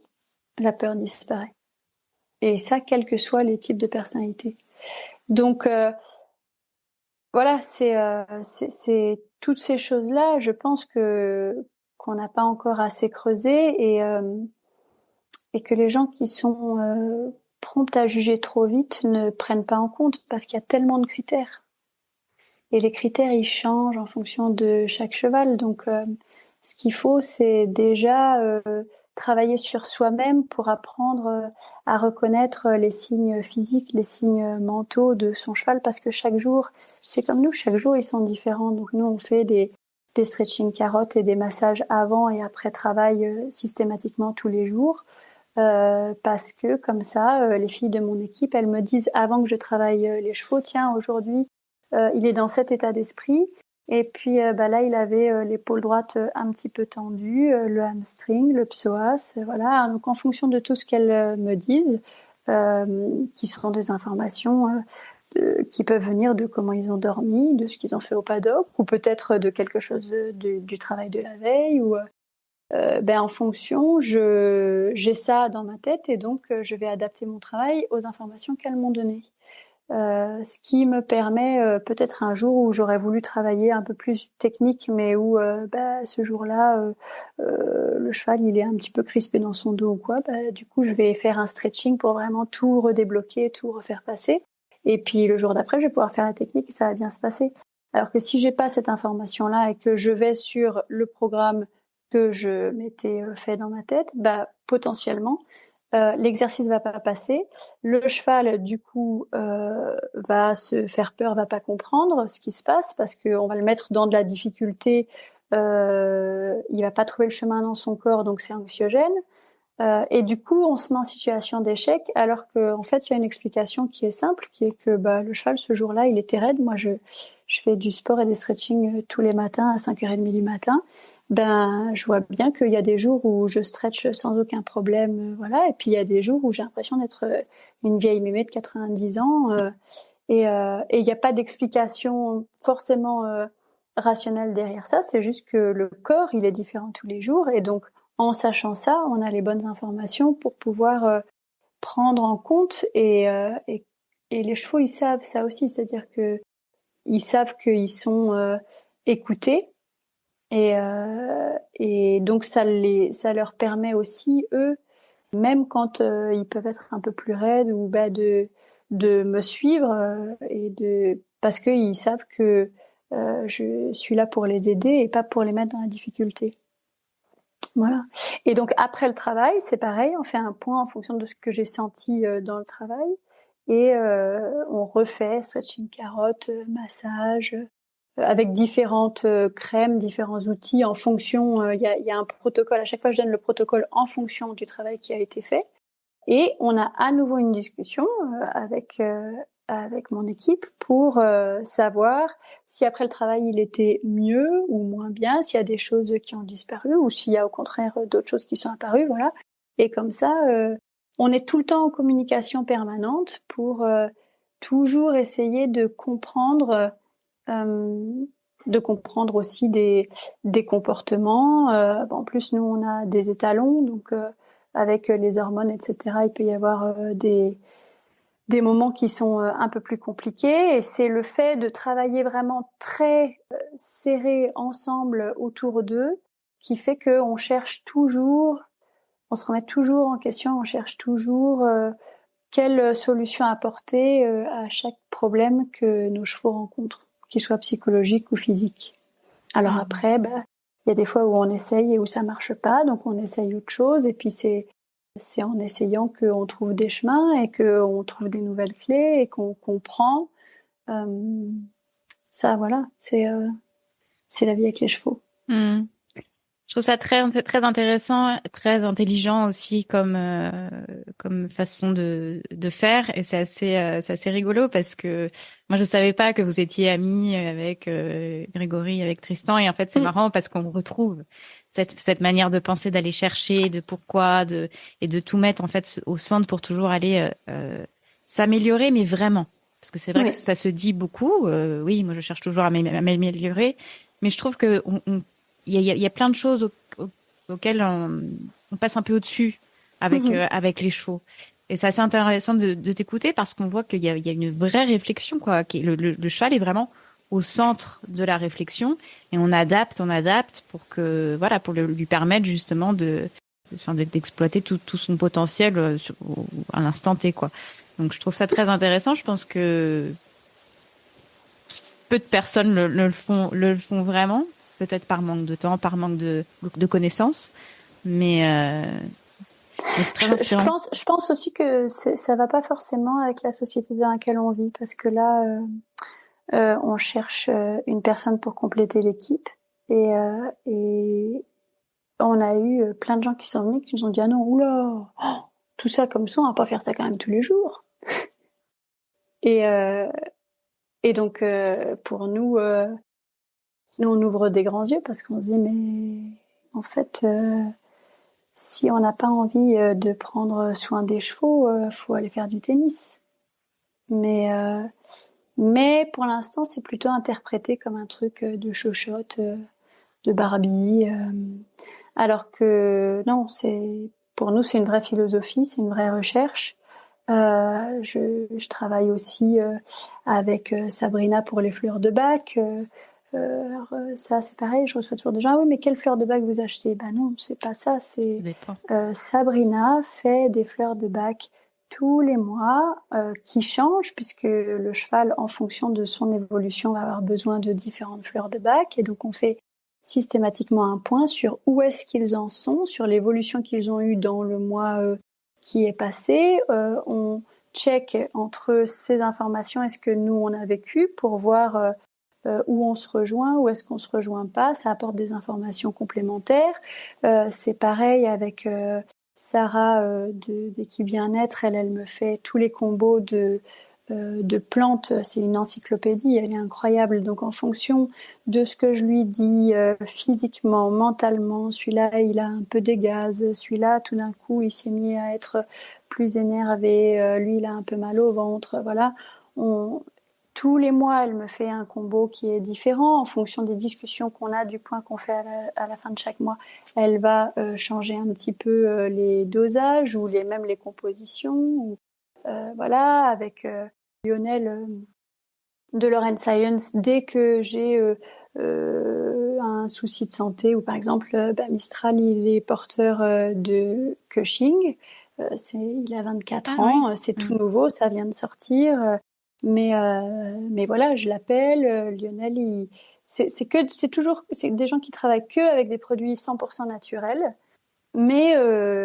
la peur disparaît. Et ça, quels que soient les types de personnalités. Donc, voilà, c'est toutes ces choses-là, je pense qu'on n'a pas encore assez creusé et que les gens qui sont prompts à juger trop vite ne prennent pas en compte parce qu'il y a tellement de critères. Et les critères, ils changent en fonction de chaque cheval. Donc, ce qu'il faut, c'est déjà travailler sur soi-même pour apprendre à reconnaître les signes physiques, les signes mentaux de son cheval, parce que chaque jour, c'est comme nous, chaque jour, ils sont différents. Donc, nous, on fait des stretching carottes et des massages avant et après travail systématiquement tous les jours. Parce que comme ça, les filles de mon équipe, elles me disent avant que je travaille les chevaux, tiens, aujourd'hui, il est dans cet état d'esprit. Et puis là, il avait l'épaule droite un petit peu tendue, le hamstring, le psoas, voilà. Donc en fonction de tout ce qu'elles me disent, qui seront des informations qui peuvent venir de comment ils ont dormi, de ce qu'ils ont fait au paddock, ou peut-être de quelque chose du travail de la veille, ou en fonction, j'ai ça dans ma tête et donc je vais adapter mon travail aux informations qu'elles m'ont données. Ce qui me permet peut-être un jour où j'aurais voulu travailler un peu plus technique, mais où ce jour-là, le cheval il est un petit peu crispé dans son dos ou quoi, du coup je vais faire un stretching pour vraiment tout redébloquer, tout refaire passer. Et puis le jour d'après, je vais pouvoir faire la technique et ça va bien se passer. Alors que si j'ai pas cette information-là et que je vais sur le programme que je m'étais fait dans ma tête, potentiellement l'exercice va pas passer. Le cheval, du coup, va se faire peur, va pas comprendre ce qui se passe parce qu'on va le mettre dans de la difficulté. Il va pas trouver le chemin dans son corps, donc c'est anxiogène. Et du coup, on se met en situation d'échec, alors qu'en fait, il y a une explication qui est simple, qui est que le cheval, ce jour-là, il était raide. Moi, je fais du sport et des stretching tous les matins à 5h30 du matin. Je vois bien qu'il y a des jours où je stretch sans aucun problème, voilà. Et puis, il y a des jours où j'ai l'impression d'être une vieille mémé de 90 ans. Et il n'y a pas d'explication forcément rationnelle derrière ça. C'est juste que le corps, il est différent tous les jours. Et donc, en sachant ça, on a les bonnes informations pour pouvoir prendre en compte et les chevaux, ils savent ça aussi. C'est-à-dire que ils savent qu'ils sont écoutés et donc ça leur permet aussi, eux, même quand ils peuvent être un peu plus raides, ou de me suivre parce qu'ils savent que je suis là pour les aider et pas pour les mettre dans la difficulté. Voilà. Et donc après le travail, c'est pareil, on fait un point en fonction de ce que j'ai senti dans le travail, et on refait stretching carotte, massage, avec différentes crèmes, différents outils en fonction. Il y a un protocole. À chaque fois, je donne le protocole en fonction du travail qui a été fait. Et on a à nouveau une discussion avec mon équipe pour savoir si après le travail il était mieux ou moins bien, s'il y a des choses qui ont disparu ou s'il y a au contraire d'autres choses qui sont apparues, voilà. Et comme ça, on est tout le temps en communication permanente pour toujours essayer de comprendre aussi des comportements. En plus, nous on a des étalons, donc avec les hormones, etc. Il peut y avoir des moments qui sont un peu plus compliqués, et c'est le fait de travailler vraiment très serré ensemble autour d'eux qui fait qu'on cherche toujours, on se remet toujours en question, on cherche toujours quelle solution apporter à chaque problème que nos chevaux rencontrent, qu'il soit psychologique ou physique. Alors après, il y a des fois où on essaye et où ça marche pas, donc on essaye autre chose, et puis c'est en essayant qu'on trouve des chemins et qu'on trouve des nouvelles clés et qu'on comprend. Ça, voilà, c'est la vie avec les chevaux. Mm. Je trouve ça très intéressant, très intelligent aussi comme façon de faire, et c'est assez rigolo parce que moi je savais pas que vous étiez amis avec Grégory, avec Tristan, et en fait c'est marrant parce qu'on retrouve cette manière de penser, d'aller chercher, de pourquoi, et de tout mettre en fait au centre pour toujours aller s'améliorer, mais vraiment, parce que c'est vrai que ça se dit beaucoup. Oui, moi je cherche toujours à m'améliorer, mais je trouve que il y a plein de choses auxquelles on passe un peu au-dessus avec les chevaux. Et c'est assez intéressant de t'écouter parce qu'on voit qu'il y a une vraie réflexion, quoi. Le cheval est vraiment au centre de la réflexion, et on adapte pour que, voilà, pour lui permettre justement d'exploiter tout son potentiel à l'instant T, quoi. Donc je trouve ça très intéressant. Je pense que peu de personnes le font vraiment, peut-être par manque de temps, par manque de connaissances, mais c'est très inspirant. Je pense aussi que ça va pas forcément avec la société dans laquelle on vit, parce que là, on cherche une personne pour compléter l'équipe, et on a eu plein de gens qui sont venus qui nous ont dit: ah non, oula, tout ça comme ça, on va pas faire ça quand même tous les jours. Et donc pour nous on ouvre des grands yeux parce qu'on se dit: mais en fait, si on n'a pas envie de prendre soin des chevaux, faut aller faire du tennis. Mais pour l'instant, c'est plutôt interprété comme un truc de chochotte, de Barbie. Alors que non, pour nous, c'est une vraie philosophie, c'est une vraie recherche. Je travaille aussi avec Sabrina pour les fleurs de bac. Alors ça, c'est pareil, je reçois toujours des gens: ah oui, mais quelle fleur de bac vous achetez? Ben non, c'est pas ça. C'est Sabrina fait des fleurs de bac tous les mois qui changent, puisque le cheval, en fonction de son évolution, va avoir besoin de différentes fleurs de bac, et donc on fait systématiquement un point sur où est-ce qu'ils en sont, sur l'évolution qu'ils ont eue dans le mois qui est passé. On check entre ces informations et ce que nous on a vécu pour voir où on se rejoint, où est-ce qu'on se rejoint pas. Ça apporte des informations complémentaires. C'est pareil avec Sarah d'Équipe Bien-être. Elle me fait tous les combos de plantes. C'est une encyclopédie, elle est incroyable. Donc en fonction de ce que je lui dis physiquement, mentalement, celui-là il a un peu des gaz, celui-là tout d'un coup il s'est mis à être plus énervé, lui il a un peu mal au ventre, voilà. Tous les mois elle me fait un combo qui est différent en fonction des discussions qu'on a, du point qu'on fait à la fin de chaque mois. Elle va changer un petit peu les dosages ou même les compositions, voilà, avec Lionel de Lorraine Science. Dès que j'ai un souci de santé, ou par exemple Mistral il est porteur de Cushing, il a 24 Ah oui. ans, c'est tout nouveau, ça vient de sortir. Mais voilà, je l'appelle. Lionel, c'est des gens qui travaillent que avec des produits 100% naturels. Mais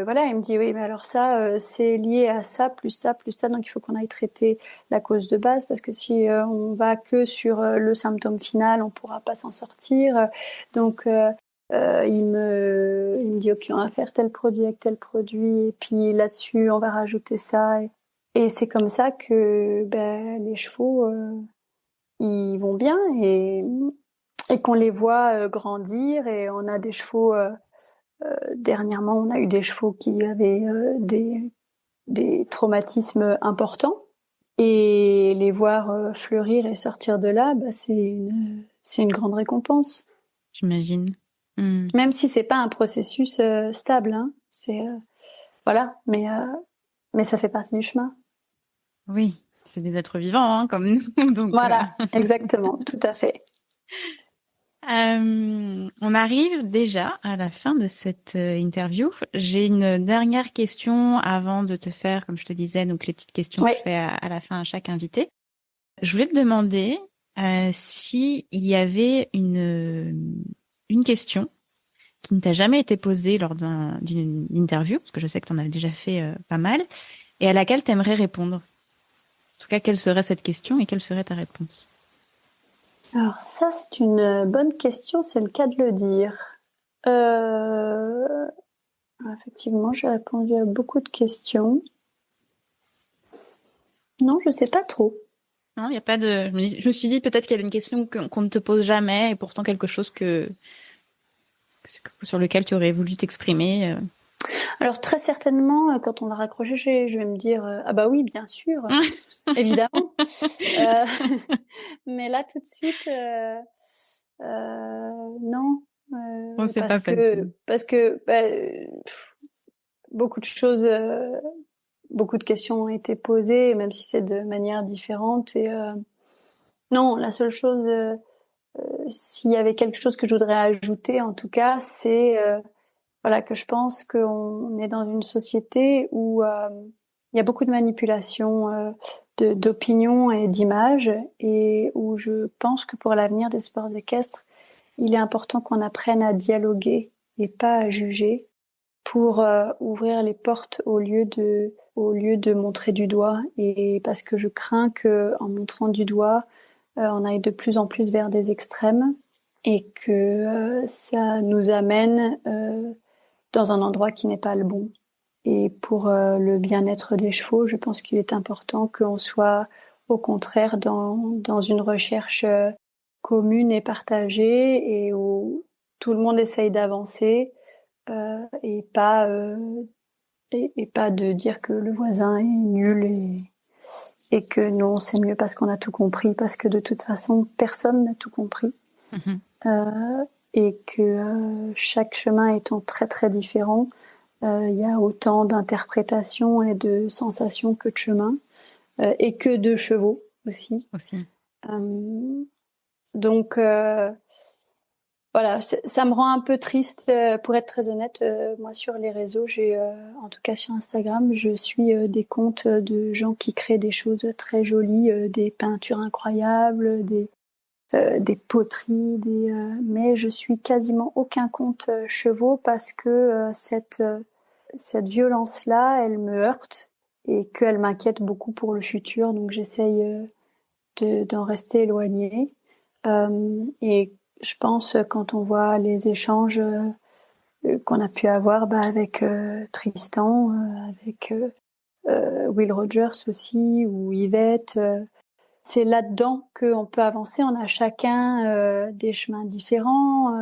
voilà, il me dit oui, mais alors ça, c'est lié à ça, plus ça, donc il faut qu'on aille traiter la cause de base, parce que si on va que sur le symptôme final, on pourra pas s'en sortir. Donc il me dit ok, on va faire tel produit avec tel produit, et puis là-dessus, on va rajouter ça. Et c'est comme ça que les chevaux, ils vont bien et qu'on les voit grandir, et on a des chevaux. Dernièrement, on a eu des chevaux qui avaient des traumatismes importants, et les voir fleurir et sortir de là, c'est une grande récompense. J'imagine. Même si c'est pas un processus stable, hein. Voilà, mais ça fait partie du chemin. Oui, c'est des êtres vivants, hein, comme nous. Donc, Voilà, exactement, tout à fait. on arrive déjà à la fin de cette interview. J'ai une dernière question avant de te faire, comme je te disais, donc les petites questions que Oui. je fais à la fin à chaque invité. Je voulais te demander si il y avait une question qui ne t'a jamais été posée lors d'une interview, parce que je sais que tu en as déjà fait pas mal, et à laquelle tu aimerais répondre. En tout cas, quelle serait cette question et quelle serait ta réponse? Alors ça, c'est une bonne question, c'est le cas de le dire. Effectivement, j'ai répondu à beaucoup de questions. Non, je sais pas trop. Non, il n'y a pas de. Je me suis dit peut-être qu'il y a une question qu'on ne te pose jamais et pourtant quelque chose sur lequel tu aurais voulu t'exprimer. Alors très certainement, quand on va raccrocher, je vais me dire ah bah oui, bien sûr, évidemment. Euh, mais là tout de suite, non, Bon, c'est pas facile. parce que beaucoup de choses, beaucoup de questions ont été posées, même si c'est de manière différente. Et non, la seule chose, s'il y avait quelque chose que je voudrais ajouter, en tout cas, c'est voilà, que je pense qu'on est dans une société où il y a beaucoup de manipulation d'opinion et d'images, et où je pense que pour l'avenir des sports équestres, il est important qu'on apprenne à dialoguer et pas à juger, pour ouvrir les portes au lieu de montrer du doigt. Et parce que je crains que en montrant du doigt, on aille de plus en plus vers des extrêmes, et que ça nous amène dans un endroit qui n'est pas le bon. Et pour le bien-être des chevaux, je pense qu'il est important qu'on soit au contraire dans une recherche commune et partagée, et où tout le monde essaye d'avancer, et pas de dire que le voisin est nul, et que nous on sait mieux parce qu'on a tout compris, parce que de toute façon personne n'a tout compris. Mhm. Et que chaque chemin étant très très différent, il y a autant d'interprétations et de sensations que de chemins, et que de chevaux aussi. Aussi. Donc voilà, ça me rend un peu triste, pour être très honnête. Moi, sur les réseaux, en tout cas sur Instagram, je suis des comptes de gens qui créent des choses très jolies, des peintures incroyables, des poteries, mais je suis quasiment aucun compte chevaux, parce que cette violence-là, elle me heurte, et qu'elle m'inquiète beaucoup pour le futur. Donc j'essaye d'en rester éloignée. Et je pense, quand on voit les échanges qu'on a pu avoir avec Tristan, avec Will Rogers aussi, ou Yvette, c'est là-dedans qu'on peut avancer. On a chacun des chemins différents,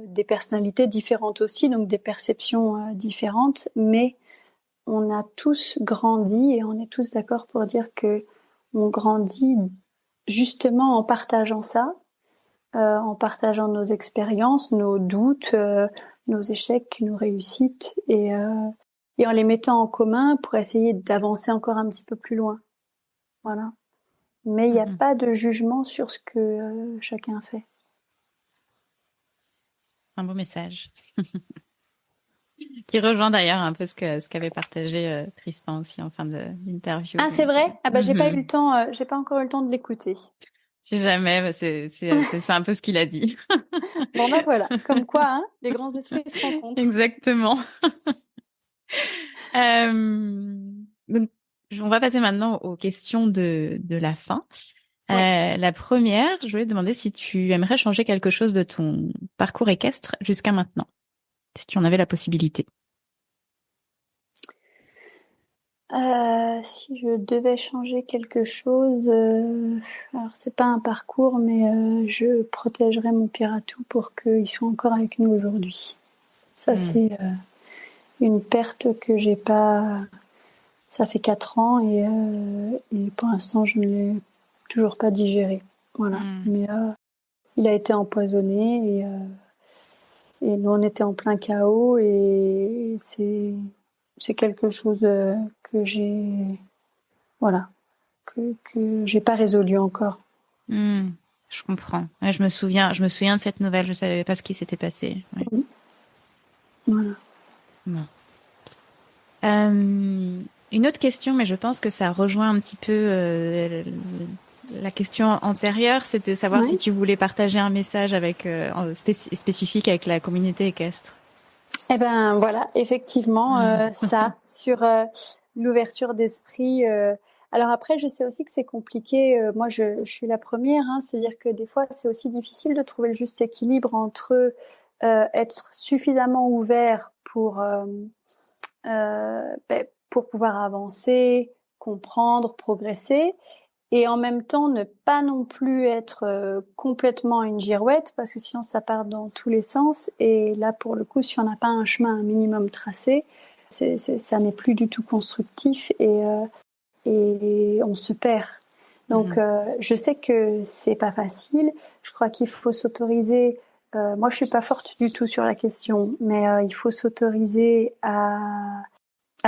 des personnalités différentes aussi, donc des perceptions différentes, mais on a tous grandi, et on est tous d'accord pour dire que on grandit justement en partageant ça, en partageant nos expériences, nos doutes, nos échecs, nos réussites, et en les mettant en commun pour essayer d'avancer encore un petit peu plus loin. Voilà. Mais il n'y a Mhm. pas de jugement sur ce que chacun fait. Un beau message. Qui rejoint d'ailleurs un peu ce qu'avait partagé Tristan aussi en fin d'interview. Ah, c'est vrai? Ah bah Mhm. j'ai pas encore eu le temps de l'écouter. Si jamais, bah, c'est un peu ce qu'il a dit. Bon bah voilà, comme quoi, hein, les grands esprits se rencontrent. Exactement. Donc, on va passer maintenant aux questions de la fin. Ouais. La première, je voulais te demander si tu aimerais changer quelque chose de ton parcours équestre jusqu'à maintenant, si tu en avais la possibilité. Si je devais changer quelque chose, alors c'est pas un parcours, mais je protégerais mon Piratou pour qu'il soit encore avec nous aujourd'hui. Ça, Hmm. c'est une perte que j'ai pas. Ça fait 4 ans et pour l'instant, je ne l'ai toujours pas digéré. Voilà. Hmm. Mais il a été empoisonné et nous, on était en plein chaos et c'est quelque chose que j'ai. Voilà. Que j'ai pas résolu encore. Hmm. Je comprends. Ouais, je me souviens de cette nouvelle. Je savais pas ce qui s'était passé. Ouais. Voilà. Bon. Une autre question, mais je pense que ça rejoint un petit peu la question antérieure, c'était de savoir si Ouais. tu voulais partager un message avec spécifique avec la communauté équestre. Eh ben voilà, effectivement, ça sur l'ouverture d'esprit. Alors après, je sais aussi que c'est compliqué. Moi, je suis la première. Hein, c'est-à-dire que des fois, c'est aussi difficile de trouver le juste équilibre entre être suffisamment ouvert pour pouvoir avancer, comprendre, progresser, et en même temps ne pas non plus être complètement une girouette parce que sinon ça part dans tous les sens et là pour le coup si on n'a pas un chemin un minimum tracé ça n'est plus du tout constructif et on se perd. Donc Mhm. je sais que c'est pas facile, je crois qu'il faut s'autoriser moi je suis pas forte du tout sur la question mais il faut s'autoriser à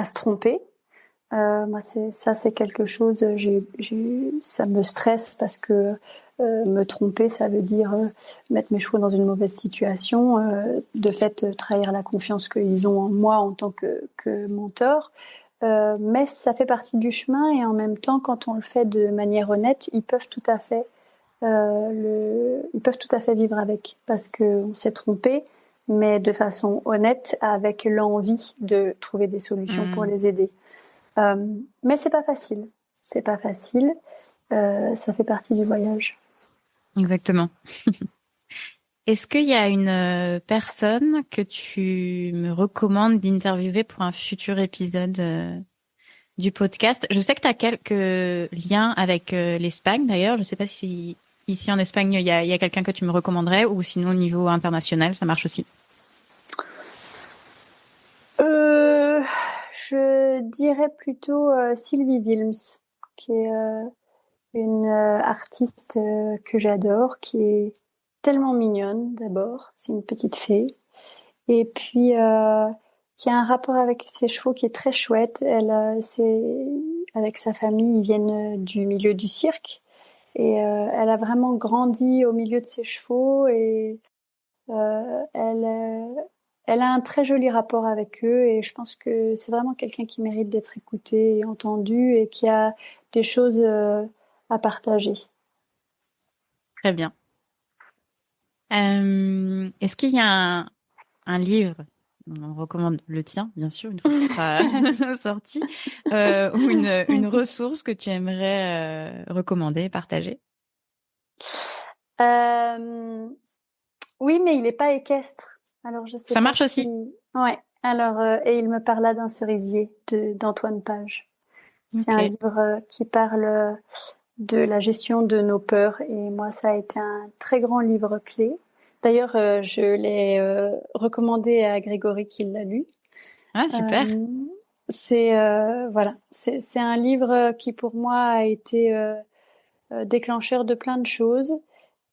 se tromper. Moi, c'est quelque chose. Ça me stresse parce que me tromper, ça veut dire mettre mes chevaux dans une mauvaise situation, de fait trahir la confiance qu'ils ont en moi en tant que mentor. Mais ça fait partie du chemin et en même temps, quand on le fait de manière honnête, ils peuvent tout à fait vivre avec parce qu'on s'est trompé, mais de façon honnête, avec l'envie de trouver des solutions pour Mhm. les aider. Euh, mais c'est pas facile. C'est pas facile. Ça fait partie du voyage. Exactement. Est-ce qu'il y a une personne que tu me recommandes d'interviewer pour un futur épisode du podcast? Je sais que tu as quelques liens avec l'Espagne d'ailleurs. Je sais pas si ici en Espagne il y a quelqu'un que tu me recommanderais ou sinon au niveau international, ça marche aussi. Euh, je dirais plutôt Sylvie Wilms, qui est une artiste que j'adore, qui est tellement mignonne d'abord. C'est une petite fée. Et puis qui a un rapport avec ses chevaux qui est très chouette. Avec sa famille, ils viennent du milieu du cirque. Et elle a vraiment grandi au milieu de ses chevaux et euh, elle, euh, elle a un très joli rapport avec eux et je pense que c'est vraiment quelqu'un qui mérite d'être écouté et entendu et qui a des choses à partager. Très bien. Est-ce qu'il y a un livre, on recommande le tien, bien sûr, une fois qu'il sera sorti, ou une ressource que tu aimerais recommander, partager? Euh, oui, mais il n'est pas équestre. Alors je sais Ça pas marche si. aussi. Ouais. Alors et il me parla d'un cerisier de d'Antoine Page. C'est un Ok. livre qui parle de la gestion de nos peurs et moi ça a été un très grand livre clé. D'ailleurs, je l'ai recommandé à Grégory qui l'a lu. Ah, super. Euh, c'est un livre qui pour moi a été déclencheur de plein de choses.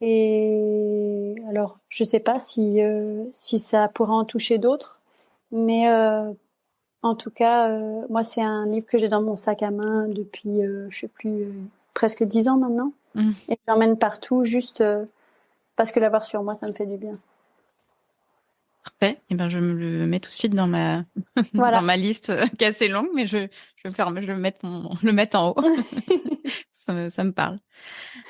Et alors, je sais pas si ça pourra en toucher d'autres, mais en tout cas, moi c'est un livre que j'ai dans mon sac à main depuis, je sais plus, presque 10 ans maintenant, Mm. et je l'emmène partout juste parce que l'avoir sur moi, ça me fait du bien. Parfait. Et ben, je me le mets tout de suite dans ma Voilà. dans ma liste qui est assez longue, mais je vais le mettre en haut. Ça me parle.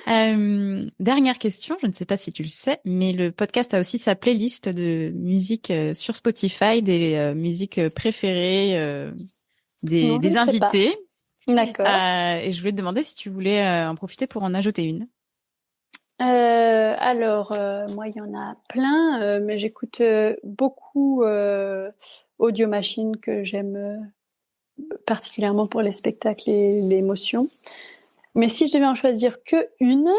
Dernière question, je ne sais pas si tu le sais, mais le podcast a aussi sa playlist de musique sur Spotify, des musiques préférées Non, je ne des sais pas. invités. D'accord. Et je voulais te demander si tu voulais en profiter pour en ajouter une. Alors, moi, il y en a plein, mais j'écoute beaucoup Audio Machine que j'aime particulièrement pour les spectacles et l'émotion. Mais si je devais en choisir que une,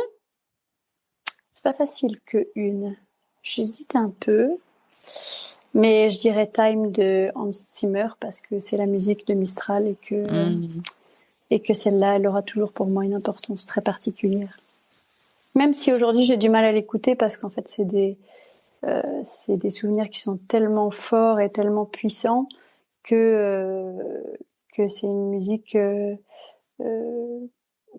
c'est pas facile que une. J'hésite un peu, mais je dirais Time de Hans Zimmer parce que c'est la musique de Mistral et que celle-là, elle aura toujours pour moi une importance très particulière. Même si aujourd'hui j'ai du mal à l'écouter parce qu'en fait c'est des souvenirs qui sont tellement forts et tellement puissants que c'est une musique.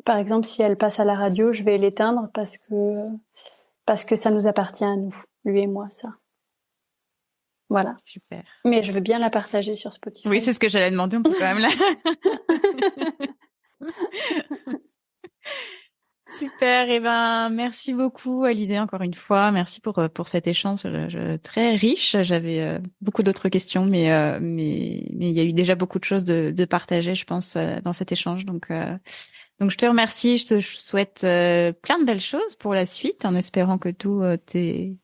Par exemple, si elle passe à la radio, je vais l'éteindre parce que ça nous appartient à nous, lui et moi, ça. Voilà. Super. Mais je veux bien la partager sur Spotify. Oui, c'est ce que j'allais demander. On peut quand même la. Super, et ben merci beaucoup Hallyday encore une fois, merci pour cet échange très riche. J'avais beaucoup d'autres questions, mais il y a eu déjà beaucoup de choses de partager, je pense, dans cet échange. Donc je te remercie, je te souhaite plein de belles choses pour la suite, en espérant que tous tes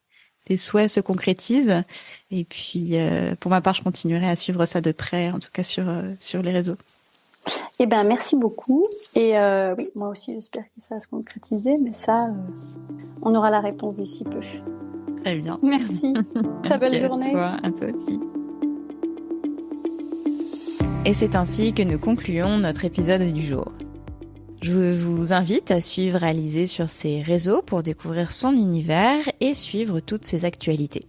souhaits se concrétisent. Et puis pour ma part, je continuerai à suivre ça de près, en tout cas sur les réseaux. Eh ben, merci beaucoup. Et oui, moi aussi, j'espère que ça va se concrétiser, mais ça, on aura la réponse d'ici peu. Très bien. Merci. Très belle journée. À toi aussi. Et c'est ainsi que nous concluons notre épisode du jour. Je vous invite à suivre Alizée sur ses réseaux pour découvrir son univers et suivre toutes ses actualités.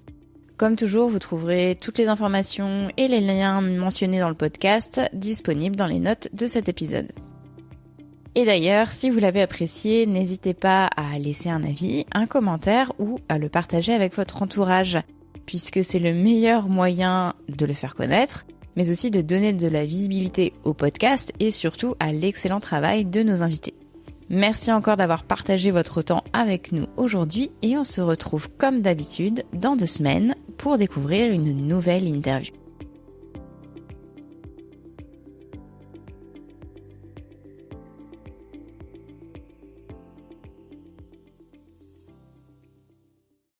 Comme toujours, vous trouverez toutes les informations et les liens mentionnés dans le podcast disponibles dans les notes de cet épisode. Et d'ailleurs, si vous l'avez apprécié, n'hésitez pas à laisser un avis, un commentaire ou à le partager avec votre entourage, puisque c'est le meilleur moyen de le faire connaître, mais aussi de donner de la visibilité au podcast et surtout à l'excellent travail de nos invités. Merci encore d'avoir partagé votre temps avec nous aujourd'hui et on se retrouve comme d'habitude dans 2 semaines pour découvrir une nouvelle interview.